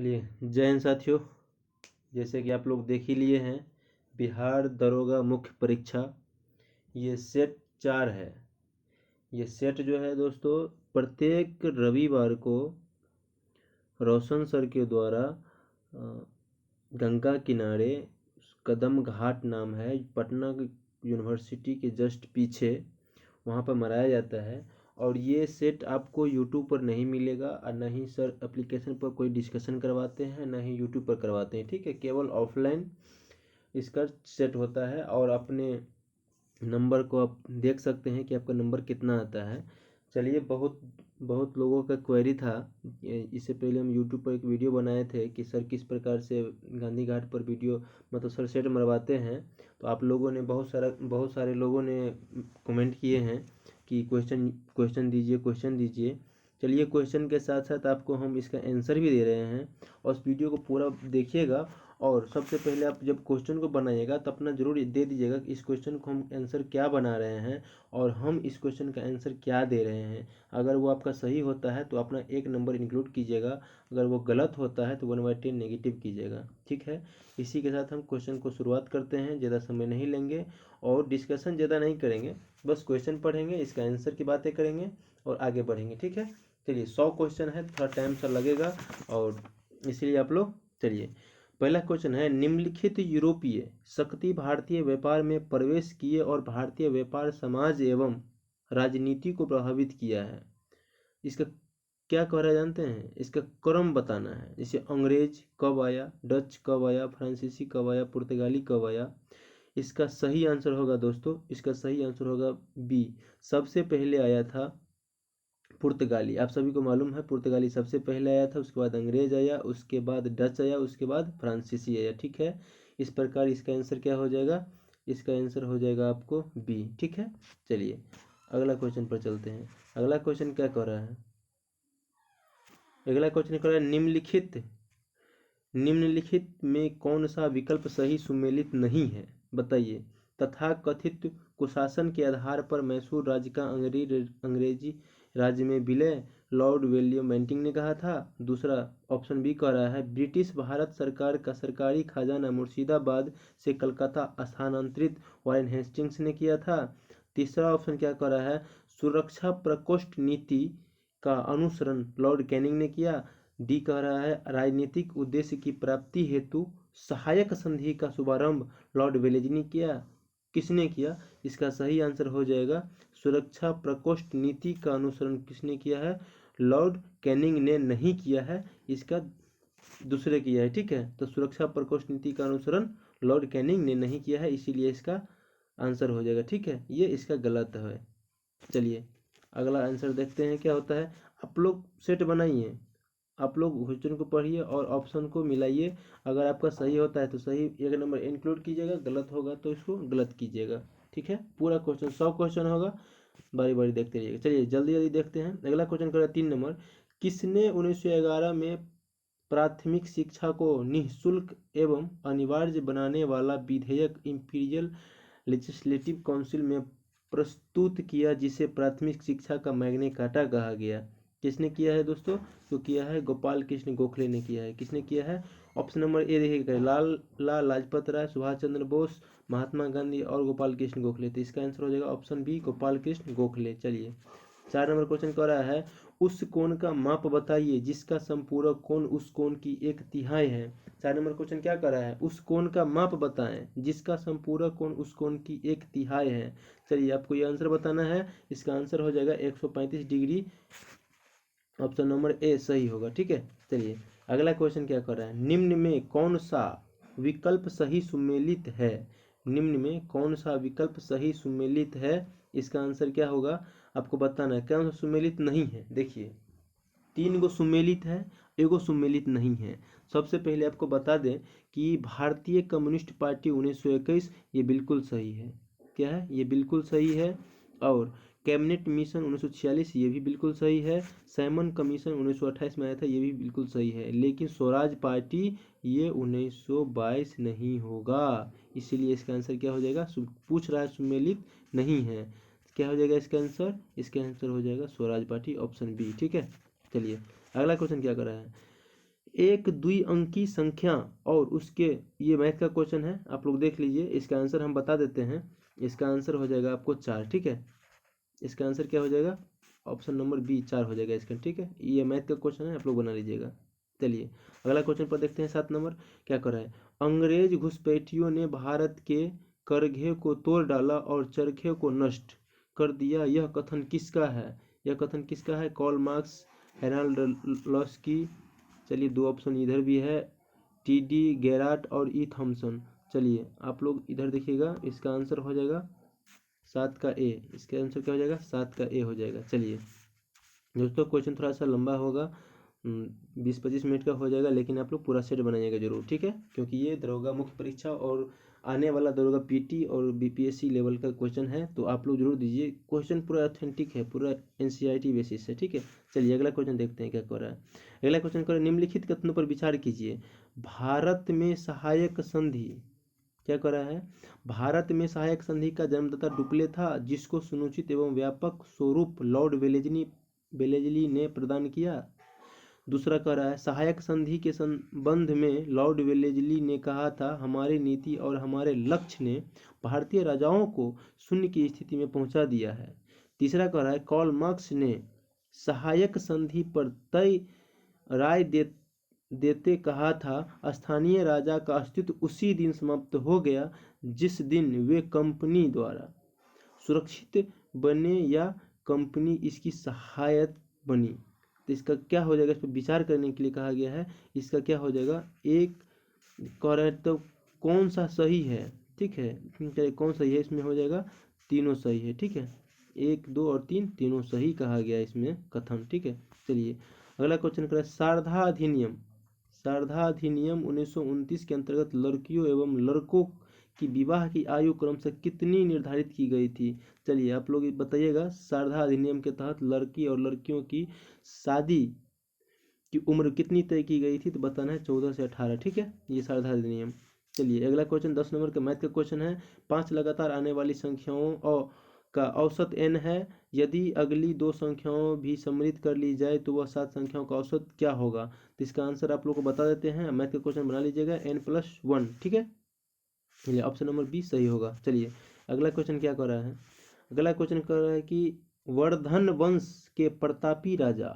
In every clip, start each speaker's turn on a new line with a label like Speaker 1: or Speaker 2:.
Speaker 1: चलिए जय हिंद साथियों। जैसे कि आप लोग देख ही लिए हैं, बिहार दरोगा मुख्य परीक्षा ये सेट 4 है। ये सेट जो है दोस्तों, प्रत्येक रविवार को रोशन सर के द्वारा गंगा किनारे कदम घाट नाम है, पटना यूनिवर्सिटी के जस्ट पीछे, वहाँ पर मनाया जाता है। और ये सेट आपको यूट्यूब पर नहीं मिलेगा और ना ही सर एप्लीकेशन पर कोई डिस्कशन करवाते हैं, ना ही यूट्यूब पर करवाते हैं। ठीक है, केवल ऑफलाइन इसका सेट होता है और अपने नंबर को आप देख सकते हैं कि आपका नंबर कितना आता है। चलिए, बहुत बहुत लोगों का क्वेरी था। इससे पहले हम यूट्यूब पर एक वीडियो बनाए थे कि सर किस प्रकार से गांधी घाट पर वीडियो मतलब सर सेट मरवाते हैं। तो आप लोगों ने बहुत सारे लोगों ने कमेंट किए हैं कि क्वेश्चन दीजिए। चलिए, क्वेश्चन के साथ साथ आपको हम इसका आंसर भी दे रहे हैं और उस वीडियो को पूरा देखिएगा। और सबसे पहले आप जब क्वेश्चन को बनाइएगा तो अपना जरूर दे दीजिएगा कि इस क्वेश्चन को हम आंसर क्या बना रहे हैं और हम इस क्वेश्चन का आंसर क्या दे रहे हैं। अगर वो आपका सही होता है तो अपना 1 नंबर इंक्लूड कीजिएगा, अगर वो गलत होता है तो 1/10 नेगेटिव कीजिएगा। ठीक है, इसी के साथ हम क्वेश्चन को शुरुआत करते हैं। ज़्यादा समय नहीं लेंगे और डिस्कशन ज़्यादा नहीं करेंगे, बस क्वेश्चन पढ़ेंगे, इसका आंसर की बातें करेंगे और आगे बढ़ेंगे। ठीक है, चलिए 100 क्वेश्चन है, थोड़ा टाइम सा लगेगा और इसलिए आप लोग चलिए। पहला क्वेश्चन है, निम्नलिखित यूरोपीय शक्ति भारतीय व्यापार में प्रवेश किए और भारतीय व्यापार समाज एवं राजनीति को प्रभावित किया है। इसका क्या कह रहा है जानते हैं? इसका क्रम बताना है। जैसे अंग्रेज कब आया, डच कब आया, फ्रांसीसी कब आया, पुर्तगाली कब आया। इसका सही आंसर होगा दोस्तों, इसका सही आंसर होगा बी, सबसे पहले आया था पुर्तगाली। आप सभी को मालूम है पुर्तगाली सबसे पहले आया था, उसके बाद अंग्रेज आया, उसके बाद डच आया, उसके बाद फ्रांसीसी आया। ठीक है, इस प्रकार इसका आंसर क्या हो जाएगा? इसका आंसर हो जाएगा आपको बी। ठीक है, चलिए अगला क्वेश्चन पर चलते हैं। अगला क्वेश्चन क्या कह रहा है? अगला क्वेश्चन कह रहा है, निम्नलिखित में कौन सा विकल्प सही सुमेलित नहीं है? बताइए। तथाकथित कुशासन के आधार पर मैसूर राज्य का अंग्रेजी राज्य में विलय लॉर्ड विलियम बेंटिंक ने कहा था। दूसरा ऑप्शन बी कह रहा है, ब्रिटिश भारत सरकार का सरकारी खजाना मुर्शिदाबाद से कलकत्ता स्थानांतरित वॉरेन हेस्टिंग्स ने किया था। तीसरा ऑप्शन क्या कह रहा है, सुरक्षा प्रकोष्ठ नीति का अनुसरण लॉर्ड कैनिंग ने किया। डी कह रहा है, राजनीतिक उद्देश्य की प्राप्ति हेतु सहायक संधि का शुभारंभ लॉर्ड वेलेज ने किया। किसने किया? इसका सही आंसर हो जाएगा, सुरक्षा प्रकोष्ठ नीति का अनुसरण किसने किया है? लॉर्ड कैनिंग ने नहीं किया है, इसका दूसरे किया है। ठीक है, तो सुरक्षा प्रकोष्ठ नीति का अनुसरण लॉर्ड कैनिंग ने नहीं किया है, इसीलिए इसका आंसर हो जाएगा। ठीक है, ये इसका गलत है। चलिए अगला आंसर देखते हैं क्या होता है। आप लोग सेट बनाइए, आप लोग क्वेश्चन को पढ़िए और ऑप्शन को मिलाइए। अगर आपका सही होता है तो सही 1 नंबर इंक्लूड कीजिएगा, गलत होगा तो इसको गलत कीजिएगा। ठीक है, पूरा क्वेश्चन 100 क्वेश्चन होगा, बारी बारी देखते रहिएगा। चलिए जल्दी जल्दी देखते हैं। अगला क्वेश्चन कर 3 नंबर, किसने 1911 में प्राथमिक शिक्षा को निःशुल्क एवं अनिवार्य बनाने वाला विधेयक इंपीरियल लेजिस्लेटिव काउंसिल में प्रस्तुत किया, जिसे प्राथमिक शिक्षा का मैग्ना कार्टा कहा गया? किसने किया है दोस्तों? तो किया है गोपाल कृष्ण गोखले ने किया है। किसने किया है? ऑप्शन नंबर ए देखिएगा, लाला लाजपत राय, सुभाष चंद्र बोस, महात्मा गांधी और गोपाल कृष्ण गोखले। तो इसका आंसर हो जाएगा ऑप्शन बी, गोपाल कृष्ण गोखले। चलिए 4 नंबर क्वेश्चन कह रहा है, उस कोण का माप बताइए जिसका संपूरक कोण उस कोण की 1/3 है। 4 नंबर क्वेश्चन क्या कर रहा है? उस कोण का माप बताएं जिसका संपूरक कोण उस कोण की 1/3 है। चलिए आपको ये आंसर बताना है, इसका आंसर हो जाएगा 135 डिग्री। ऑप्शन नंबर ए सही होगा। ठीक है, चलिए अगला क्वेश्चन क्या कर रहा है, निम्न में कौन सा विकल्प सही सुमेलित है? निम्न में कौन सा विकल्प सही सुमेलित है? इसका आंसर क्या होगा आपको बताना है। कौन सा सुमेलित नहीं है? देखिए 3 गो सुमेलित है, एगो सुमेलित नहीं है। सबसे पहले आपको बता दें कि भारतीय कम्युनिस्ट पार्टी 1921 ये बिल्कुल सही है। क्या है? ये बिल्कुल सही है। और कैबिनेट मिशन 1946 ये भी बिल्कुल सही है। सैमन कमीशन 1928 में आया था, ये भी बिल्कुल सही है। लेकिन स्वराज पार्टी ये 1922 नहीं होगा, इसीलिए इसका आंसर क्या हो जाएगा? पूछ रहा है सुमेलित नहीं है, क्या हो जाएगा इसका आंसर? इसका आंसर हो जाएगा स्वराज पार्टी, ऑप्शन बी। ठीक है, चलिए अगला क्वेश्चन क्या कर रहा है, एक द्विअंकी संख्या और उसके, ये मैथ का क्वेश्चन है, आप लोग देख लीजिए। इसका आंसर हम बता देते हैं। इसका आंसर हो जाएगा आपको 4, ठीक है। इसका आंसर क्या हो जाएगा? ऑप्शन नंबर बी 4 हो जाएगा इसका, ठीक है। ये मैथ का क्वेश्चन है, आप लोग बना लीजिएगा। चलिए अगला क्वेश्चन पर देखते हैं। 7 नंबर क्या कर रहा है? अंग्रेज घुसपैठियों ने भारत के करघे को तोड़ डाला और चरखे को नष्ट कर दिया, यह कथन किसका है? यह कथन किसका है? Karl Marx, Harold Laski. चलिए 2 ऑप्शन इधर भी है, टी.डी. गेराट और ई. थॉमसन। चलिए आप लोग इधर देखिएगा, इसका आंसर हो जाएगा 7 का ए। इसका आंसर क्या हो जाएगा? 7 का ए हो जाएगा। चलिए दोस्तों क्वेश्चन थोड़ा सा लंबा होगा, 20-25 मिनट का हो जाएगा, लेकिन आप लोग पूरा सेट बनाइएगा जरूर, ठीक है। क्योंकि ये दरोगा मुख्य परीक्षा और आने वाला दरोगा पीटी और बीपीएससी लेवल का क्वेश्चन है, तो आप लोग जरूर दीजिए। क्वेश्चन पूरा ऑथेंटिक है, पूरा एनसीईआरटी बेसिस है, ठीक है। चलिए अगला क्वेश्चन देखते हैं क्या कर रहा है। अगला क्वेश्चन कर, निम्नलिखित कथनों पर विचार कीजिए। भारत में सहायक संधि, क्या कर रहा है? भारत में सहायक संधि का जन्मदाता डुप्ले था, जिसको सुनिश्चित एवं व्यापक स्वरूप लॉर्ड वेलेजली ने प्रदान किया। दूसरा कह रहा है, सहायक संधि के संबंध में लॉर्ड वेलेजली ने कहा था, हमारी नीति और हमारे लक्ष्य ने भारतीय राजाओं को शून्य की स्थिति में पहुंचा दिया है। तीसरा कह रहा है, कार्ल मार्क्स ने सहायक संधि पर तय राय देते कहा था, स्थानीय राजा का अस्तित्व उसी दिन समाप्त हो गया जिस दिन वे कंपनी द्वारा सुरक्षित बने या कंपनी इसकी सहायक बनी। तो इसका क्या हो जाएगा? इस पर विचार करने के लिए कहा गया है। इसका क्या हो जाएगा? एक कह रहे हैं तो कौन सा सही है, ठीक है। चलिए कौन सही है? इसमें हो जाएगा तीनों सही है, ठीक है। 1, 2 और 3 तीनों सही कहा गया इसमें कथन, ठीक है। चलिए अगला क्वेश्चन करें। सारधा अधिनियम, सारधा अधिनियम 1929 के अंतर्गत लड़कियों एवं लड़कों की विवाह की आयु क्रमशः कितनी निर्धारित की गई थी? चलिए आप लोग बताइएगा, सारधा अधिनियम के तहत लड़की और लड़कियों की शादी की उम्र कितनी तय की गई थी? तो बताना है 14 से 18, ठीक है। ये सारधा अधिनियम। चलिए अगला क्वेश्चन 10 नंबर का मैथ का क्वेश्चन है। 5 लगातार आने वाली संख्याओं का औसत n है, यदि अगली 2 संख्याओं भी सम्मिलित कर ली जाए तो वह 7 संख्याओं का औसत क्या होगा? तो इसका आंसर आप लोग को बता देते हैं। मैथ का क्वेश्चन बना लीजिएगा, n+1, ठीक है। चलिए ऑप्शन नंबर बी सही होगा। चलिए अगला क्वेश्चन क्या कर रहा है? अगला क्वेश्चन कर रहा है कि वर्धन वंश के प्रतापी राजा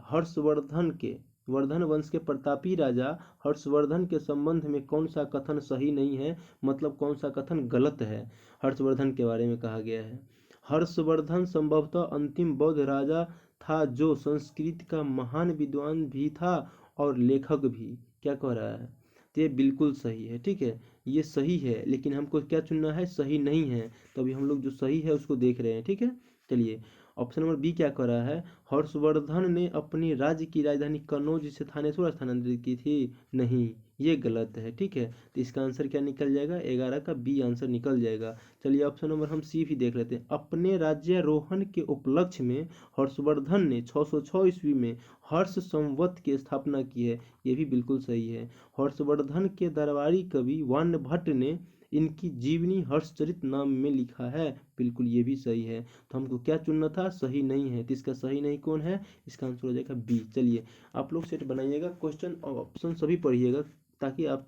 Speaker 1: वर्धन वंश के प्रतापी राजा हर्षवर्धन के संबंध में कौन सा कथन सही नहीं है, मतलब कौन सा कथन गलत है? हर्षवर्धन के बारे में कहा गया है, हर्षवर्धन संभवतः अंतिम बौद्ध राजा था जो संस्कृत का महान विद्वान भी था और लेखक भी। क्या कह रहा है? तो ये बिल्कुल सही है, ठीक है। ये सही है, लेकिन हमको क्या चुनना है? सही नहीं है। तो अभी हम लोग जो सही है उसको देख रहे हैं, ठीक है। चलिए ऑप्शन नंबर बी क्या कर रहा है? हर्षवर्धन ने अपनी राज्य की राजधानी कनौज से थानेश्वर स्थानांतरित की थी। नहीं, ये गलत है, ठीक है। तो इसका आंसर क्या निकल जाएगा? 11 का बी आंसर निकल जाएगा। चलिए ऑप्शन नंबर हम सी भी देख लेते हैं। अपने राज्यारोहण के उपलक्ष्य में हर्षवर्धन ने 606 ईस्वी में हर्ष संवत की स्थापना की है। ये भी बिल्कुल सही है। हर्षवर्धन के दरबारी कवि वाण्य भट्ट ने इनकी जीवनी हर्षचरित नाम में लिखा है। बिल्कुल ये भी सही है। तो हमको क्या चुनना था? सही नहीं है। तो इसका सही नहीं कौन है? इसका आंसर हो जाएगा बी। चलिए आप लोग सेट बनाइएगा, क्वेश्चन और ऑप्शन सभी पढ़िएगा ताकि आप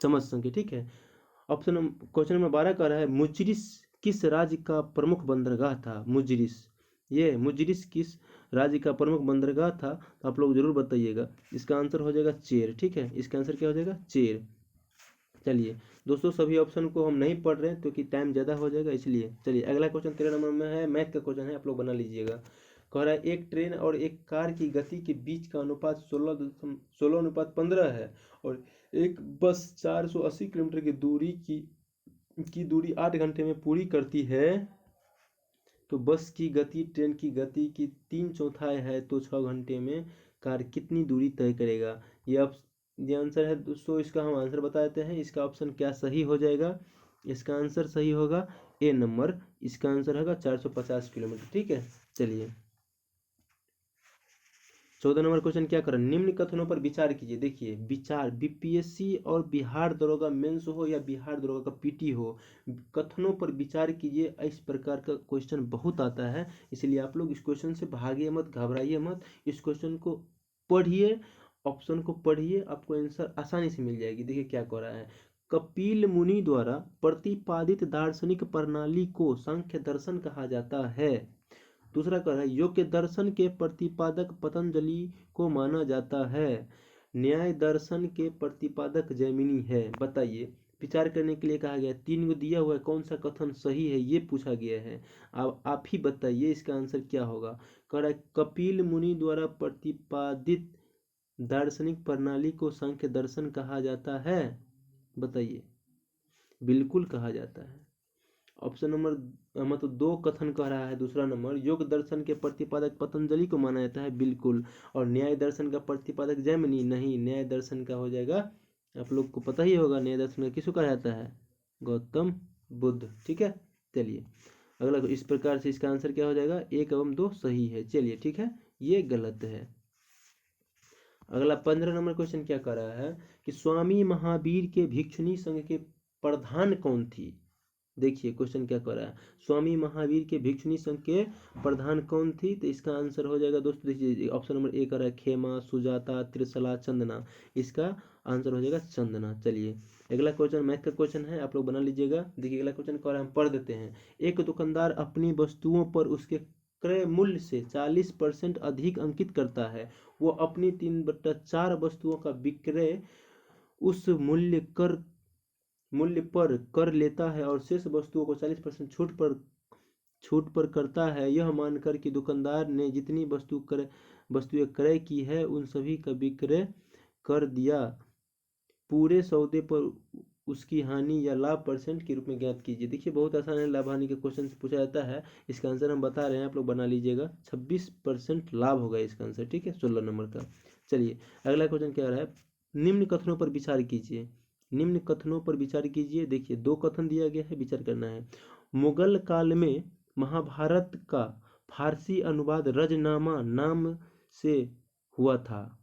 Speaker 1: समझ सकें, ठीक है। क्वेश्चन नंबर 12 का रहा है, मुजरिस किस राज्य का प्रमुख बंदरगाह था? मुजरिस किस राज्य का प्रमुख बंदरगाह था? तो आप लोग जरूर बताइएगा। इसका आंसर हो जाएगा चेर, ठीक है। इसका आंसर क्या हो जाएगा? चेर। चलिए दोस्तों सभी ऑप्शन को हम नहीं पढ़ रहे हैं क्योंकि टाइम ज़्यादा हो जाएगा, इसलिए। चलिए अगला क्वेश्चन 13 नंबर में है, मैथ का क्वेश्चन है, आप लोग बना लीजिएगा। कह रहा है एक ट्रेन और एक कार की गति के बीच का अनुपात 16:15 है और एक बस 480 किलोमीटर की दूरी 8 घंटे में पूरी करती है, तो बस की गति ट्रेन की गति की 3/4 है, तो 6 घंटे में कार कितनी दूरी तय करेगा? ये आंसर है दोस्तों। इसका हम आंसर बता देते हैं। इसका ऑप्शन क्या सही हो जाएगा? इसका आंसर सही होगा ए नंबर। इसका आंसर होगा 450 किलोमीटर, ठीक है। चलिए 14 नंबर क्वेश्चन क्या करें? निम्न कथनों पर विचार कीजिए। देखिए विचार, बीपीएससी और बिहार दरोगा मेंस हो या बिहार दरोगा का पीटी हो, कथनों पर विचार कीजिए। इस प्रकार का क्वेश्चन बहुत आता है, इसलिए आप लोग इस क्वेश्चन से भागिए मत, घबराइए मत। इस क्वेश्चन को पढ़िए ऑप्शन को पढ़िए, आपको आंसर आसानी से मिल जाएगी। देखिए क्या कह रहा है, कपिल मुनि द्वारा प्रतिपादित दार्शनिक प्रणाली को सांख्य दर्शन कहा जाता है। दूसरा कह रहा है योग्य दर्शन के प्रतिपादक पतंजलि को माना जाता है। न्याय दर्शन के प्रतिपादक जैमिनी है। बताइए, विचार करने के लिए कहा गया है, 3 को दिया हुआ है, कौन सा कथन सही है ये पूछा गया है। अब आप ही बताइए इसका आंसर क्या होगा। कह रहा है कपिल मुनि द्वारा प्रतिपादित दार्शनिक प्रणाली को सांख्य दर्शन कहा जाता है। बताइए, बिल्कुल कहा जाता है। ऑप्शन नंबर मतलब 2 कथन कह रहा है। दूसरा नंबर, योग दर्शन के प्रतिपादक पतंजलि को माना जाता है, बिल्कुल। और न्याय दर्शन का प्रतिपादक जैमिनी, नहीं, न्याय दर्शन का हो जाएगा, आप लोग को पता ही होगा न्याय दर्शन का किसको कहा जाता है, गौतम बुद्ध। ठीक है, चलिए अगला। इस प्रकार से इसका आंसर क्या हो जाएगा, 1 एवं 2 सही है। चलिए ठीक है, ये गलत है। अगला 15 नंबर क्वेश्चन क्या कर रहा है कि स्वामी महावीर के भिक्षुणी संघ के प्रधान कौन थी। देखिए क्वेश्चन क्या कर रहा है, स्वामी महावीर के भिक्षुणी संघ के प्रधान कौन थी। तो इसका आंसर हो जाएगा दोस्तों, देखिए ऑप्शन नंबर 1 कर रहा है खेमा, सुजाता, त्रिशला, चंदना। इसका आंसर हो जाएगा चंदना। चलिए अगला क्वेश्चन मैथ का क्वेश्चन है, आप लोग बना लीजिएगा। देखिए अगला क्वेश्चन कर रहा है, हम पढ़ देते हैं। एक दुकानदार अपनी वस्तुओं पर उसके क्रय मूल्य से 40% अधिक अंकित करता है। वो अपनी 3/4 वस्तुओं का विक्रय उस मूल्य पर कर लेता है और शेष वस्तुओं को 40% छूट पर करता है, यह मानकर कि दुकानदार ने जितनी वस्तुएं क्रय की है उन सभी का विक्रय कर दिया। पूरे सौदे पर उसकी हानि या लाभ परसेंट के रूप में ज्ञात कीजिए। देखिए बहुत आसान है, लाभ हानि के क्वेश्चन से पूछा जाता है। इसका आंसर हम बता रहे हैं, आप लोग बना लीजिएगा। 26% लाभ होगा इसका आंसर। ठीक है, 16 नंबर का। चलिए अगला क्वेश्चन क्या रहा है, निम्न कथनों पर विचार कीजिए। निम्न कथनों पर विचार कीजिए। देखिए 2 कथन दिया गया है, विचार करना है। मुगल काल में महाभारत का फारसी अनुवाद रजनामा नाम से हुआ था।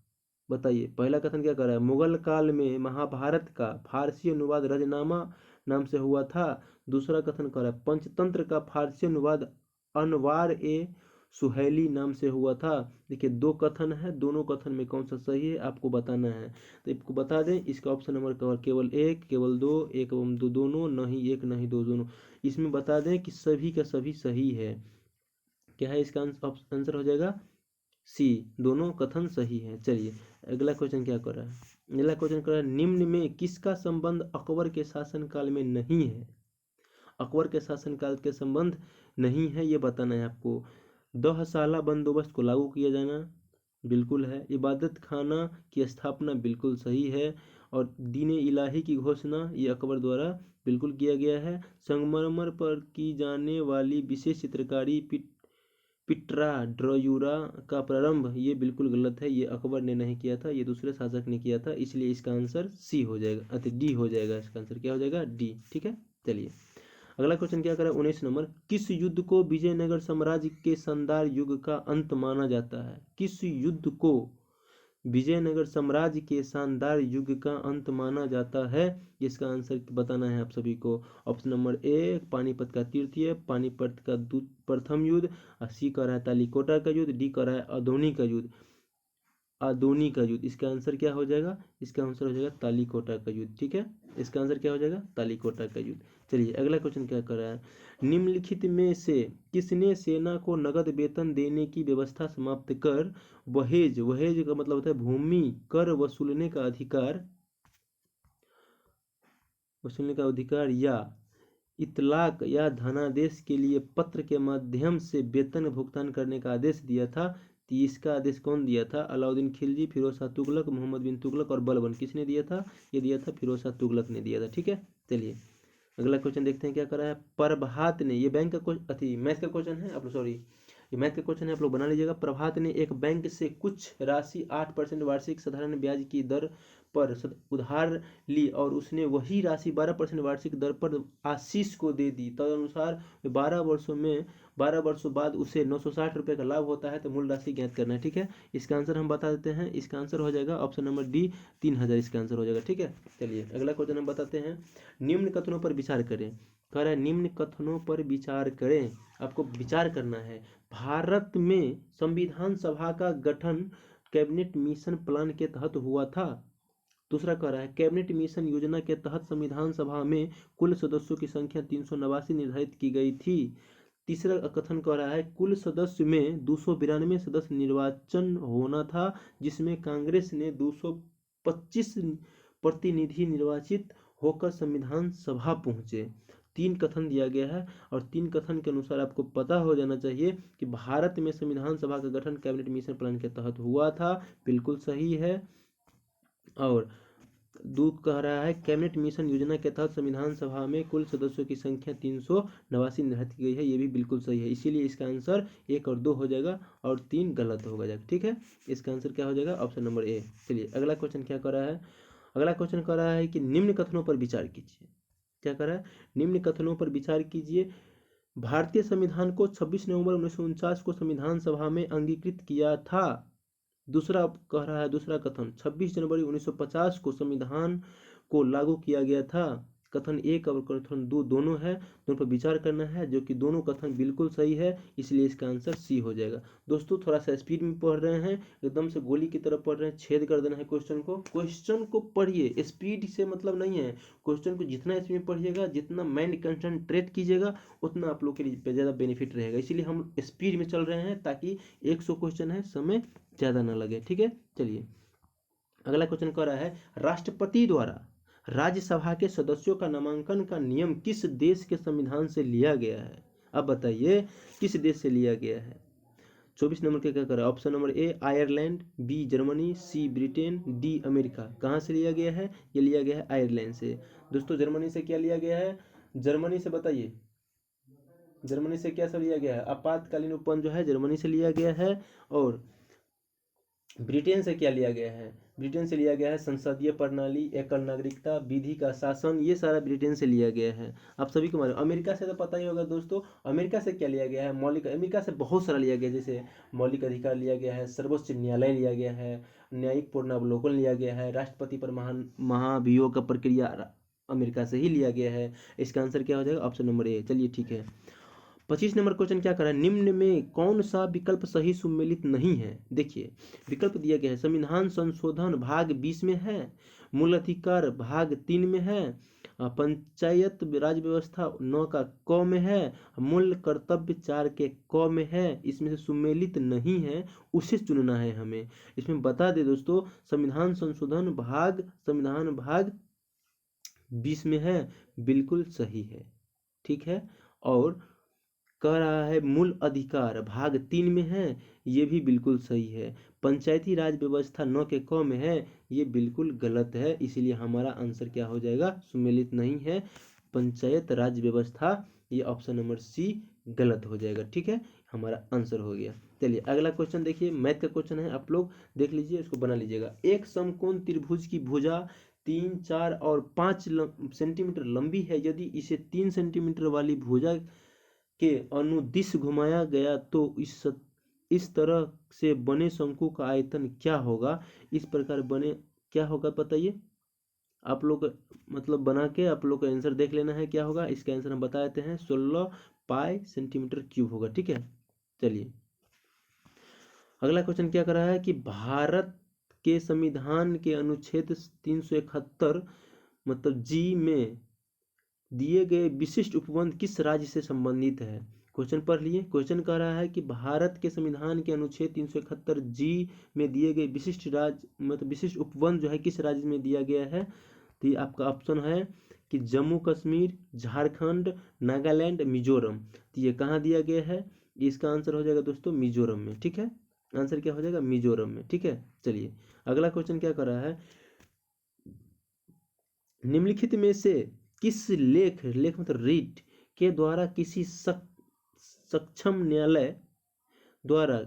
Speaker 1: बताइए पहला कथन क्या कर रहा है, मुगल काल में महाभारत का फारसी अनुवाद रजनामा नाम से हुआ था। दूसरा कथन कर रहा है पंचतंत्र का फारसी अनुवाद अनवार ए सुहेली नाम से हुआ था। देखिए 2 कथन है, दोनों कथन में कौन सा सही है आपको बताना है। तो आपको बता दें, इसका ऑप्शन नंबर कवर केवल 1, केवल 2, 1 एवं 2 दोनों, नहीं 1 नहीं 2 दोनों। इसमें बता दें कि सभी का सभी सही है। क्या है इसका आंसर हो जाएगा सी, दोनों कथन सही है। चलिए अगला क्वेश्चन क्या कर रहा है, अगला क्वेश्चन कर रहा है निम्न में किसका संबंध अकबर के शासनकाल में नहीं है। अकबर के शासनकाल के संबंध नहीं है ये बताना है आपको। दहसाला बंदोबस्त को लागू किया जाना बिल्कुल है। इबादत खाना की स्थापना बिल्कुल सही है। और दीन इलाही की घोषणा ये अकबर द्वारा बिल्कुल किया गया है। संगमरमर पर की जाने वाली विशेष चित्रकारी पिट्रा ड्रयूरा का प्रारंभ ये बिल्कुल गलत है, ये अकबर ने नहीं किया था, ये दूसरे शासक ने किया था। इसलिए इसका आंसर सी हो जाएगा, अति डी हो जाएगा। इसका आंसर क्या हो जाएगा, डी। ठीक है, चलिए अगला क्वेश्चन क्या करें, 19 नंबर, किस युद्ध को विजयनगर साम्राज्य के शानदार युग का अंत माना जाता है। किस युद्ध को विजयनगर साम्राज्य के शानदार युग का अंत माना जाता है, इसका आंसर बताना है आप सभी को। ऑप्शन नंबर 1 पानीपत का तृतीय, पानीपत का प्रथम युद्ध, सी का रहा है तालिकोटा का युद्ध, डी का रहा है आदोनी का युद्ध। इसका आंसर क्या हो जाएगा, इसका आंसर हो जाएगा तालिकोटा का युद्ध। ठीक है, इसका आंसर क्या हो जाएगा, तालिकोटा का युद्ध। चलिए अगला क्वेश्चन क्या कर रहा है, निम्नलिखित में से किसने सेना को नगद वेतन देने की व्यवस्था समाप्त कर वहेज का मतलब होता है भूमि कर वसूलने का अधिकार या इतलाक या धनादेश के लिए पत्र के माध्यम से वेतन भुगतान करने का आदेश दिया था। तो इसका आदेश कौन दिया था, अलाउद्दीन खिलजी, फिरोज शाह तुगलक, मोहम्मद बिन तुगलक और बलबन। किसने दिया था, ये दिया था फिरोज शाह तुगलक ने दिया था। ठीक है, चलिए अगला क्वेश्चन देखते हैं क्या कर रहा है। प्रभात ने, ये बैंक का क्वेश्चन मैथ का क्वेश्चन है, आप सॉरी ये मैथ का क्वेश्चन है, आप लोग बना लीजिएगा। प्रभात ने एक बैंक से कुछ राशि 8% वार्षिक साधारण ब्याज की दर पर उधार ली और उसने वही राशि 12% वार्षिक दर पर आशीष को दे दी। तदनुसार 12 वर्षों बाद उसे 960 रुपये का लाभ होता है। तो मूल राशि ज्ञात करना है। ठीक है, इसका आंसर हम बता देते हैं, इसका आंसर हो जाएगा ऑप्शन नंबर डी 3000, इसका आंसर हो जाएगा। ठीक है, चलिए अगला क्वेश्चन हम बताते हैं, निम्न कथनों पर विचार करें। कह रहा है निम्न कथनों पर विचार करें, आपको विचार करना है। भारत में संविधान सभा का गठन कैबिनेट मिशन प्लान के तहत हुआ था? दूसरा कह रहा है कैबिनेट मिशन योजना के तहत संविधान सभा में कुल सदस्यों की संख्या 389 निर्धारित की गई थी। तीसरा कथन कह रहा है कुल सदस्य में 292 सदस्य निर्वाचन होना था, जिसमें कांग्रेस ने 225 प्रतिनिधि निर्वाचित होकर संविधान सभा पहुंचे। तीन कथन दिया गया है और तीन कथन के अनुसार आपको पता हो जाना चाहिए कि भारत में संविधान सभा का गठन कैबिनेट मिशन प्लान के तहत हुआ था, बिल्कुल सही है। और दूत कह रहा है कैबिनेट मिशन योजना के तहत संविधान सभा में कुल सदस्यों की संख्या 389 निर्धारित की गई है, ये भी बिल्कुल सही है। इसीलिए इसका आंसर 1 और 2 हो जाएगा और 3 गलत हो जाएगा। ठीक है, इसका आंसर क्या हो जाएगा? ऑप्शन नंबर ए। चलिए अगला क्वेश्चन क्या कर रहा है? अगला क्वेश्चन कर रहा है कि निम्न कथनों पर विचार कीजिए। क्या कर रहा है? निम्न कथनों पर विचार कीजिए। भारतीय संविधान को 26 नवंबर 1949 को संविधान सभा में अंगीकृत किया था। दूसरा कह रहा है, दूसरा कथन 26 जनवरी 1950 को संविधान को लागू किया गया था। कथन एक और कथन दो दोनों है, दोनों पर विचार करना है, जो कि दोनों कथन बिल्कुल सही है, इसलिए इसका आंसर सी हो जाएगा। दोस्तों थोड़ा सा स्पीड में पढ़ रहे हैं, एकदम से गोली की तरफ पढ़ रहे हैं, छेद कर देना है क्वेश्चन को पढ़िए, स्पीड से मतलब नहीं है। क्वेश्चन को जितना स्पीड में पढ़िएगा, जितना माइंड कंसंट्रेट कीजिएगा, उतना आप लोग के लिए ज़्यादा बेनिफिट रहेगा। इसीलिए हम स्पीड में चल रहे हैं ताकि 100 क्वेश्चन है, समय ज़्यादा ना लगे। ठीक है, चलिए अगला क्वेश्चन कह रहा है राष्ट्रपति द्वारा राज्यसभा के सदस्यों का नामांकन का नियम किस देश के संविधान से लिया गया है? अब बताइए किस देश से लिया गया है? 24 नंबर के क्या करें? Option number A Ireland, B Germany, C Britain, D America. कहाँ से लिया गया है? ये लिया गया है आयरलैंड से। दोस्तों जर्मनी से क्या लिया गया है? जर्मनी से बताइए, जर्मनी से क्या सब लिया गया है? आपातकालीन उपबंध जो है जर्मनी से लिया गया है। और ब्रिटेन से क्या लिया गया है? ब्रिटेन से लिया गया है संसदीय प्रणाली, एकल नागरिकता, विधि का शासन, ये सारा ब्रिटेन से लिया गया है। आप सभी को मालूम। अमेरिका से तो पता ही होगा दोस्तों, अमेरिका से क्या लिया गया है? मौलिक, अमेरिका से बहुत सारा लिया गया है, जैसे मौलिक अधिकार लिया गया है, सर्वोच्च न्यायालय लिया गया है, न्यायिक पूर्णावलोकन लिया गया है, राष्ट्रपति पर महाभियोग का प्रक्रिया अमेरिका से ही लिया गया है। इसका आंसर क्या हो जाएगा? ऑप्शन नंबर ए। चलिए ठीक है, 25 नंबर क्वेश्चन क्या करा है? निम्न में कौन सा विकल्प सही सुमेलित नहीं है? देखिए विकल्प दिया गया है संविधान संशोधन भाग 20 में है, मूल अधिकार भाग 3 में है, पंचायत राज व्यवस्था 9 का क में है, मूल कर्तव्य 4 के क में है। इसमें से सुमेलित नहीं है, उसे चुनना है हमें। इसमें बता दे दोस्तों, संविधान संशोधन भाग, संविधान भाग 20 में है, बिल्कुल सही है। ठीक है, और कह रहा है मूल अधिकार भाग 3 में है, ये भी बिल्कुल सही है। पंचायती राज व्यवस्था 9 के क में है, ये बिल्कुल गलत है, इसीलिए हमारा आंसर क्या हो जाएगा? सुमेलित नहीं है, पंचायत राज व्यवस्था, ये ऑप्शन नंबर सी गलत हो जाएगा। ठीक है, हमारा आंसर हो गया। चलिए अगला क्वेश्चन देखिए, मैथ का क्वेश्चन है, आप लोग देख लीजिए, इसको बना लीजिएगा। एक समकोण त्रिभुज की भुजा 3, 4 और 5 सेंटीमीटर लंबी है। यदि इसे 3 सेंटीमीटर वाली भुजा के अनुदिश घुमाया गया तो इस तरह से बने शंकु का आयतन क्या होगा? इस प्रकार बने क्या होगा बताइए? आप लोग मतलब बना के आप लोग का आंसर देख लेना है क्या होगा। इसका आंसर हम बता देते हैं, 16 पाई सेंटीमीटर क्यूब होगा। ठीक है, चलिए अगला क्वेश्चन क्या कर रहा है कि भारत के संविधान के अनुच्छेद 371 मतलब जी में दिए गए विशिष्ट उपबंध किस राज्य से संबंधित है? क्वेश्चन पढ़ लिए। क्वेश्चन कह रहा है कि भारत के संविधान के अनुच्छेद 371 जी में दिए गए विशिष्ट राज्य मतलब विशिष्ट उपबंध जो है किस राज्य में दिया गया है? तो ये आपका ऑप्शन है कि जम्मू कश्मीर, झारखंड, नागालैंड, मिजोरम। तो ये कहाँ दिया गया है? इसका आंसर हो जाएगा दोस्तों मिजोरम में। ठीक है, आंसर क्या हो जाएगा? मिजोरम में। ठीक है, चलिए अगला क्वेश्चन क्या कर रहा है? निम्नलिखित में से किस लेख मतलब रीट के द्वारा किसी सक्षम न्यायालय द्वारा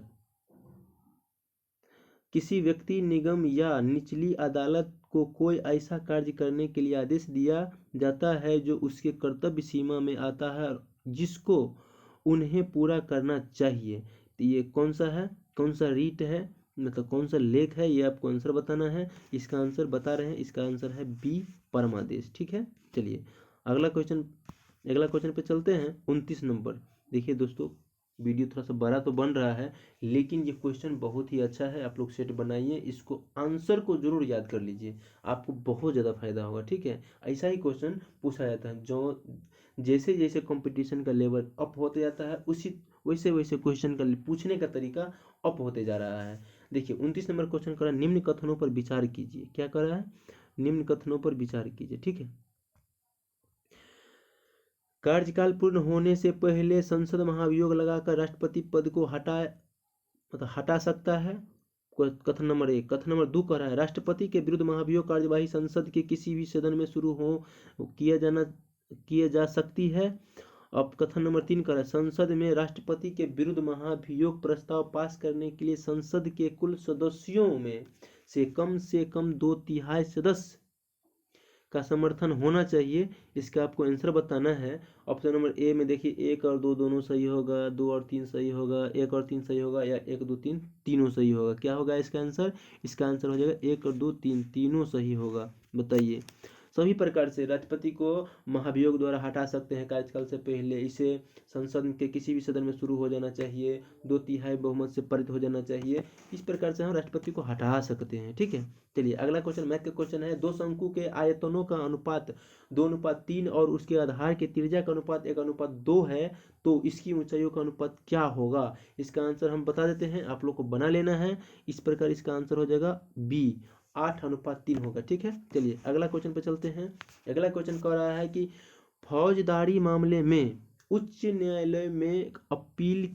Speaker 1: किसी व्यक्ति, निगम या निचली अदालत को कोई ऐसा कार्य करने के लिए आदेश दिया जाता है जो उसके कर्तव्य सीमा में आता है जिसको उन्हें पूरा करना चाहिए? तो ये कौन सा है, कौन सा रीट है, मतलब कौन सा लेख है, ये आपको आंसर बताना है। इसका आंसर बता रहे हैं, इसका आंसर है बी परमादेश। ठीक है, चलिए अगला क्वेश्चन पे चलते हैं। 29 नंबर देखिए दोस्तों, वीडियो थोड़ा सा बड़ा तो बन रहा है, लेकिन ये क्वेश्चन बहुत ही अच्छा है। आप लोग सेट बनाइए, इसको आंसर को जरूर याद कर लीजिए, आपको बहुत ज़्यादा फायदा होगा। ठीक है, ऐसा ही क्वेश्चन पूछा जाता है। जो जैसे जैसे कंपटीशन का लेवल अप होते जाता है, उसी वैसे वैसे क्वेश्चन का पूछने का तरीका अप होते जा रहा है। देखिए 29 नंबर क्वेश्चन कर रहा है, निम्न कथनों पर विचार कीजिए। क्या कर रहा है? निम्न कथनों पर विचार कीजिए। ठीक है, कार्यकाल पूर्ण होने से पहले संसद महाभियोग लगाकर राष्ट्रपति पद को मतलब हटा सकता है। कथन नंबर 1। कथन नंबर 2 कह रहा है, राष्ट्रपति के विरुद्ध महाभियोग कार्यवाही संसद के किसी भी सदन में शुरू हो किया जा सकती है। अब कथन नंबर 3 कह रहा है, संसद में राष्ट्रपति के विरुद्ध महाभियोग प्रस्ताव पास करने के लिए संसद के कुल सदस्यों में से कम 2/3 सदस्य का समर्थन होना चाहिए। इसका आपको आंसर बताना है। ऑप्शन नंबर ए में देखिए 1 और 2 दोनों सही होगा, 2 और 3 सही होगा, 1 और 3 सही होगा, या 1 2 3 तीनों सही होगा। क्या होगा इसका आंसर? इसका आंसर हो जाएगा 1 और 2 3 तीनों सही होगा। बताइए, सभी प्रकार से राष्ट्रपति को महाभियोग द्वारा हटा सकते हैं कार्यकाल से पहले। इसे संसद के किसी भी सदन में शुरू हो जाना चाहिए, 2/3 बहुमत से पारित हो जाना चाहिए। इस प्रकार से हम राष्ट्रपति को हटा सकते हैं। ठीक है, चलिए अगला क्वेश्चन मैथ का क्वेश्चन है। दो शंकु के आयतनों का अनुपात 2:3 और उसके आधार के त्रिज्या का अनुपात 1:2 है, तो इसकी ऊंचाइयों का अनुपात क्या होगा? इसका आंसर हम बता देते हैं, आप लोग को बना लेना है। इस प्रकार इसका आंसर हो जाएगा बी, 8:3 होगा। ठीक है, चलिए अगला क्वेश्चन पे चलते हैं। अगला क्वेश्चन कह रहा है कि फौजदारी मामले में उच्च न्यायालय में अपील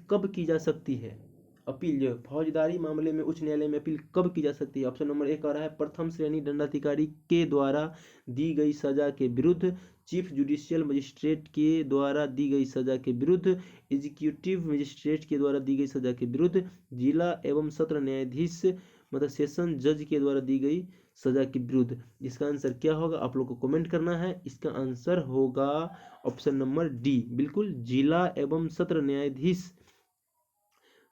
Speaker 1: कब की जा सकती है? अपील जो फौजदारी मामले में उच्च न्यायालय में अपील कब की जा सकती है? ऑप्शन नंबर 1 कह रहा है, प्रथम श्रेणी दंडाधिकारी के द्वारा दी गई सजा के विरुद्ध, चीफ जुडिशियल मजिस्ट्रेट के द्वारा दी गई सजा के विरुद्ध, एग्जीक्यूटिव मजिस्ट्रेट के द्वारा दी गई सजा के विरुद्ध, जिला एवं सत्र न्यायाधीश मतलब सेशन जज के द्वारा दी गई सजा के विरुद्ध। इसका आंसर क्या होगा आप लोग को कमेंट करना है। इसका आंसर होगा ऑप्शन नंबर डी, बिल्कुल जिला एवं सत्र न्यायाधीश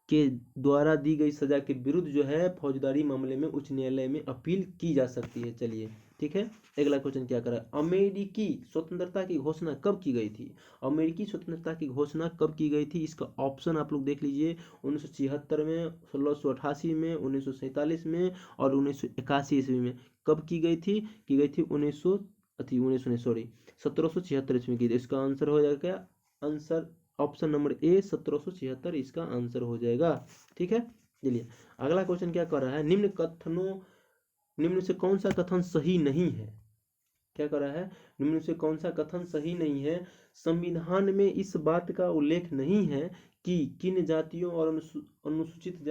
Speaker 1: के द्वारा दी गई सजा के विरुद्ध जो है फौजदारी मामले में उच्च न्यायालय में अपील की जा सकती है। चलिए ठीक है, अगला क्वेश्चन क्या करा, अमेरिकी स्वतंत्रता की घोषणा कब की गई थी? अमेरिकी स्वतंत्रता की घोषणा कब की गई थी? इसका ऑप्शन आप लोग देख लीजिए, 1976 में, 1688 में, 1947 में और 1981 ईस्वी में। कब की गई थी? की गई थी 1776 ईस्वी में की थी। इसका आंसर हो जाएगा आंसर ऑप्शन नंबर ए 1776 इसका आंसर हो जाएगा। ठीक है, चलिए अगला क्वेश्चन क्या कर रहा है, निम्न से कौन सा कथन सही नहीं है? क्या कर रहा है, निम्न से कौन सा कथन सही नहीं है? संविधान में इस बात का उल्लेख नहीं है कि किन जातियों और अनुसूचित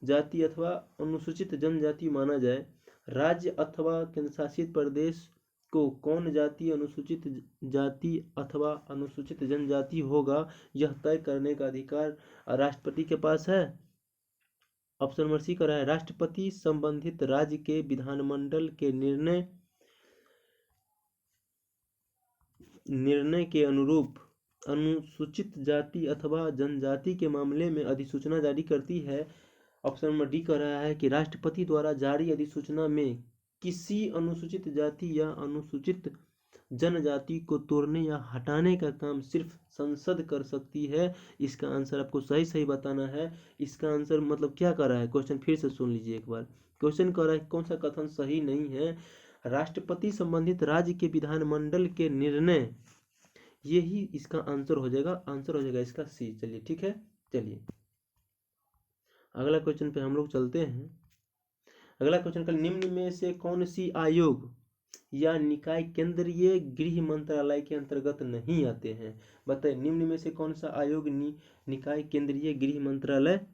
Speaker 1: जाति अथवा अनुसूचित जनजाति माना जाए। राज्य अथवा केंद्रशासित प्रदेश को कौन जाति अनुसूचित जाति अथवा अनुसूचित जनजाति होगा, यह तय करने का अधिकार राष्ट्रपति के पास है। ऑप्शन नंबर सी कर रहा है, राष्ट्रपति संबंधित राज्य के विधानमंडल के निर्णय के अनुरूप अनुसूचित जाति अथवा जनजाति के मामले में अधिसूचना जारी करती है। ऑप्शन नंबर डी कह रहा है कि राष्ट्रपति द्वारा जारी अधिसूचना में किसी अनुसूचित जाति या अनुसूचित जनजाति को तोड़ने या हटाने का काम सिर्फ संसद कर सकती है। इसका आंसर आपको सही सही बताना है। इसका आंसर मतलब क्या कर रहा है, क्वेश्चन फिर से सुन लीजिए एक बार। क्वेश्चन कर रहा है कौन सा कथन सही नहीं है? राष्ट्रपति संबंधित राज्य के विधानमंडल के निर्णय, यही इसका आंसर हो जाएगा। आंसर हो जाएगा इसका सी। चलिए ठीक है, चलिए अगला क्वेश्चन पे हम लोग चलते हैं। अगला क्वेश्चन का, निम्न में से कौन सी आयोग या निकाय केंद्रीय गृह मंत्रालय के अंतर्गत नहीं आते हैं? बताइए, निम्न में से कौन सा आयोग निकाय केंद्रीय गृह मंत्रालय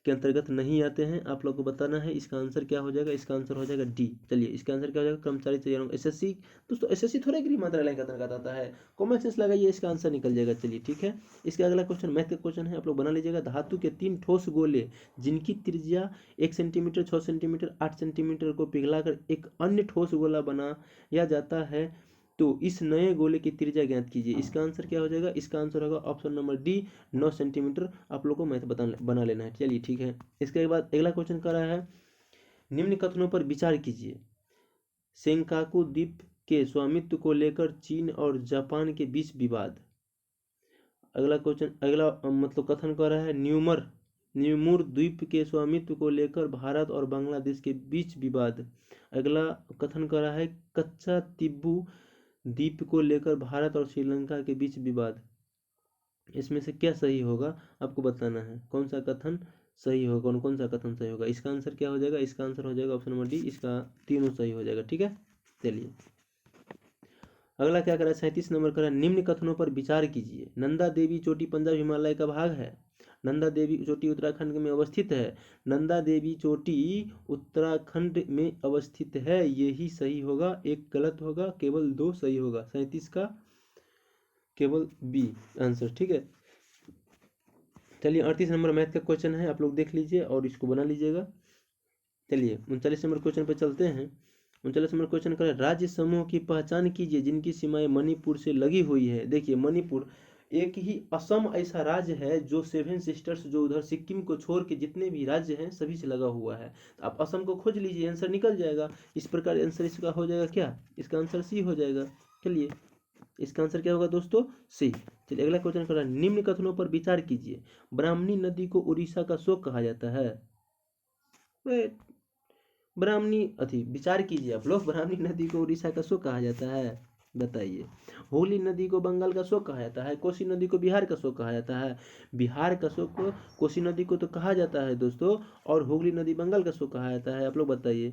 Speaker 1: के अंतर्गत नहीं आते हैं? आप लोग को बताना है। इसका आंसर क्या हो जाएगा? इसका आंसर हो जाएगा डी। चलिए इसका आंसर क्या हो जाएगा? कर्मचारी चयन एसएससी। दोस्तों एसएससी थोड़ा गृह मंत्रालय के अंतर्गत आता है, कॉमन सेंस लगाइए, इसका आंसर निकल जाएगा। चलिए ठीक है, इसका अगला क्वेश्चन मैथ का क्वेश्चन है, आप लोग बना लीजिएगा। धातु के 3 ठोस गोले जिनकी त्रिज्या 1 सेंटीमीटर, 6 सेंटीमीटर, 8 सेंटीमीटर को पिघलाकर एक अन्य ठोस गोला बनाया जाता है, तो इस नए गोले की त्रिज्या ज्ञात कीजिए। इसका आंसर क्या हो जाएगा? इसका आंसर होगा ऑप्शन नंबर डी, 9 सेंटीमीटर। आप लोग को मैथ बना लेना है। चलिए ठीक है, इसके बाद अगला क्वेश्चन कर रहा है, निम्न कथनों पर विचार कीजिए। सेंकाकू द्वीप के स्वामित्व को लेकर चीन और जापान के बीच विवाद। अगला क्वेश्चन, अगला मतलब कथन कर रहा है न्यूमुर द्वीप के स्वामित्व को लेकर भारत और बांग्लादेश के बीच विवाद। अगला कथन कर रहा है कच्चा तिब्बू द्वीप को लेकर भारत और श्रीलंका के बीच विवाद। इसमें से क्या सही होगा आपको बताना है, कौन सा कथन सही होगा, कौन कौन सा कथन सही होगा। इसका आंसर क्या हो जाएगा, इसका आंसर हो जाएगा ऑप्शन नंबर डी, इसका तीनों सही हो जाएगा। ठीक है, चलिए अगला क्या करा, 37 नंबर करा, निम्न कथनों पर विचार कीजिए। नंदा देवी चोटी पंजाब हिमालय का भाग है। नंदा देवी चोटी उत्तराखंड में अवस्थित है। नंदा देवी चोटी उत्तराखंड में अवस्थित है, यही सही होगा, एक गलत होगा, केवल दो सही होगा। 37 का केवल बी आंसर। ठीक है, चलिए 38 नंबर मैथ का क्वेश्चन है, आप लोग देख लीजिए और इसको बना लीजिएगा। चलिए 39 नंबर क्वेश्चन पे चलते हैं। 39 नंबर क्वेश्चन कर, राज्य समूह की पहचान कीजिए जिनकी सीमाएं मणिपुर से लगी हुई है। देखिए मणिपुर, एक ही असम ऐसा राज्य है जो 7 सिस्टर्स, जो उधर सिक्किम को छोड़ के जितने भी राज्य हैं सभी से लगा हुआ है। तो आप असम को खोज लीजिए, आंसर निकल जाएगा। इस प्रकार आंसर इसका हो जाएगा क्या, इसका आंसर सी हो जाएगा। चलिए इसका आंसर क्या होगा दोस्तों, सी। चलिए अगला क्वेश्चन कर रहा है, निम्न कथनों पर विचार कीजिए। ब्राह्मणी नदी को उड़ीसा का शोक कहा जाता है। ब्राह्मणी विचार कीजिए आप लोग, ब्राह्मणी नदी को उड़ीसा का शोक कहा जाता है, बताइए। हुगली नदी को बंगाल का शोक कहा जाता है। कोसी नदी को बिहार का शोक कहा जाता है। बिहार का शोक कोसी नदी को तो कहा जाता है दोस्तों, और हुगली नदी बंगाल का शोक कहा जाता है, आप लोग बताइए।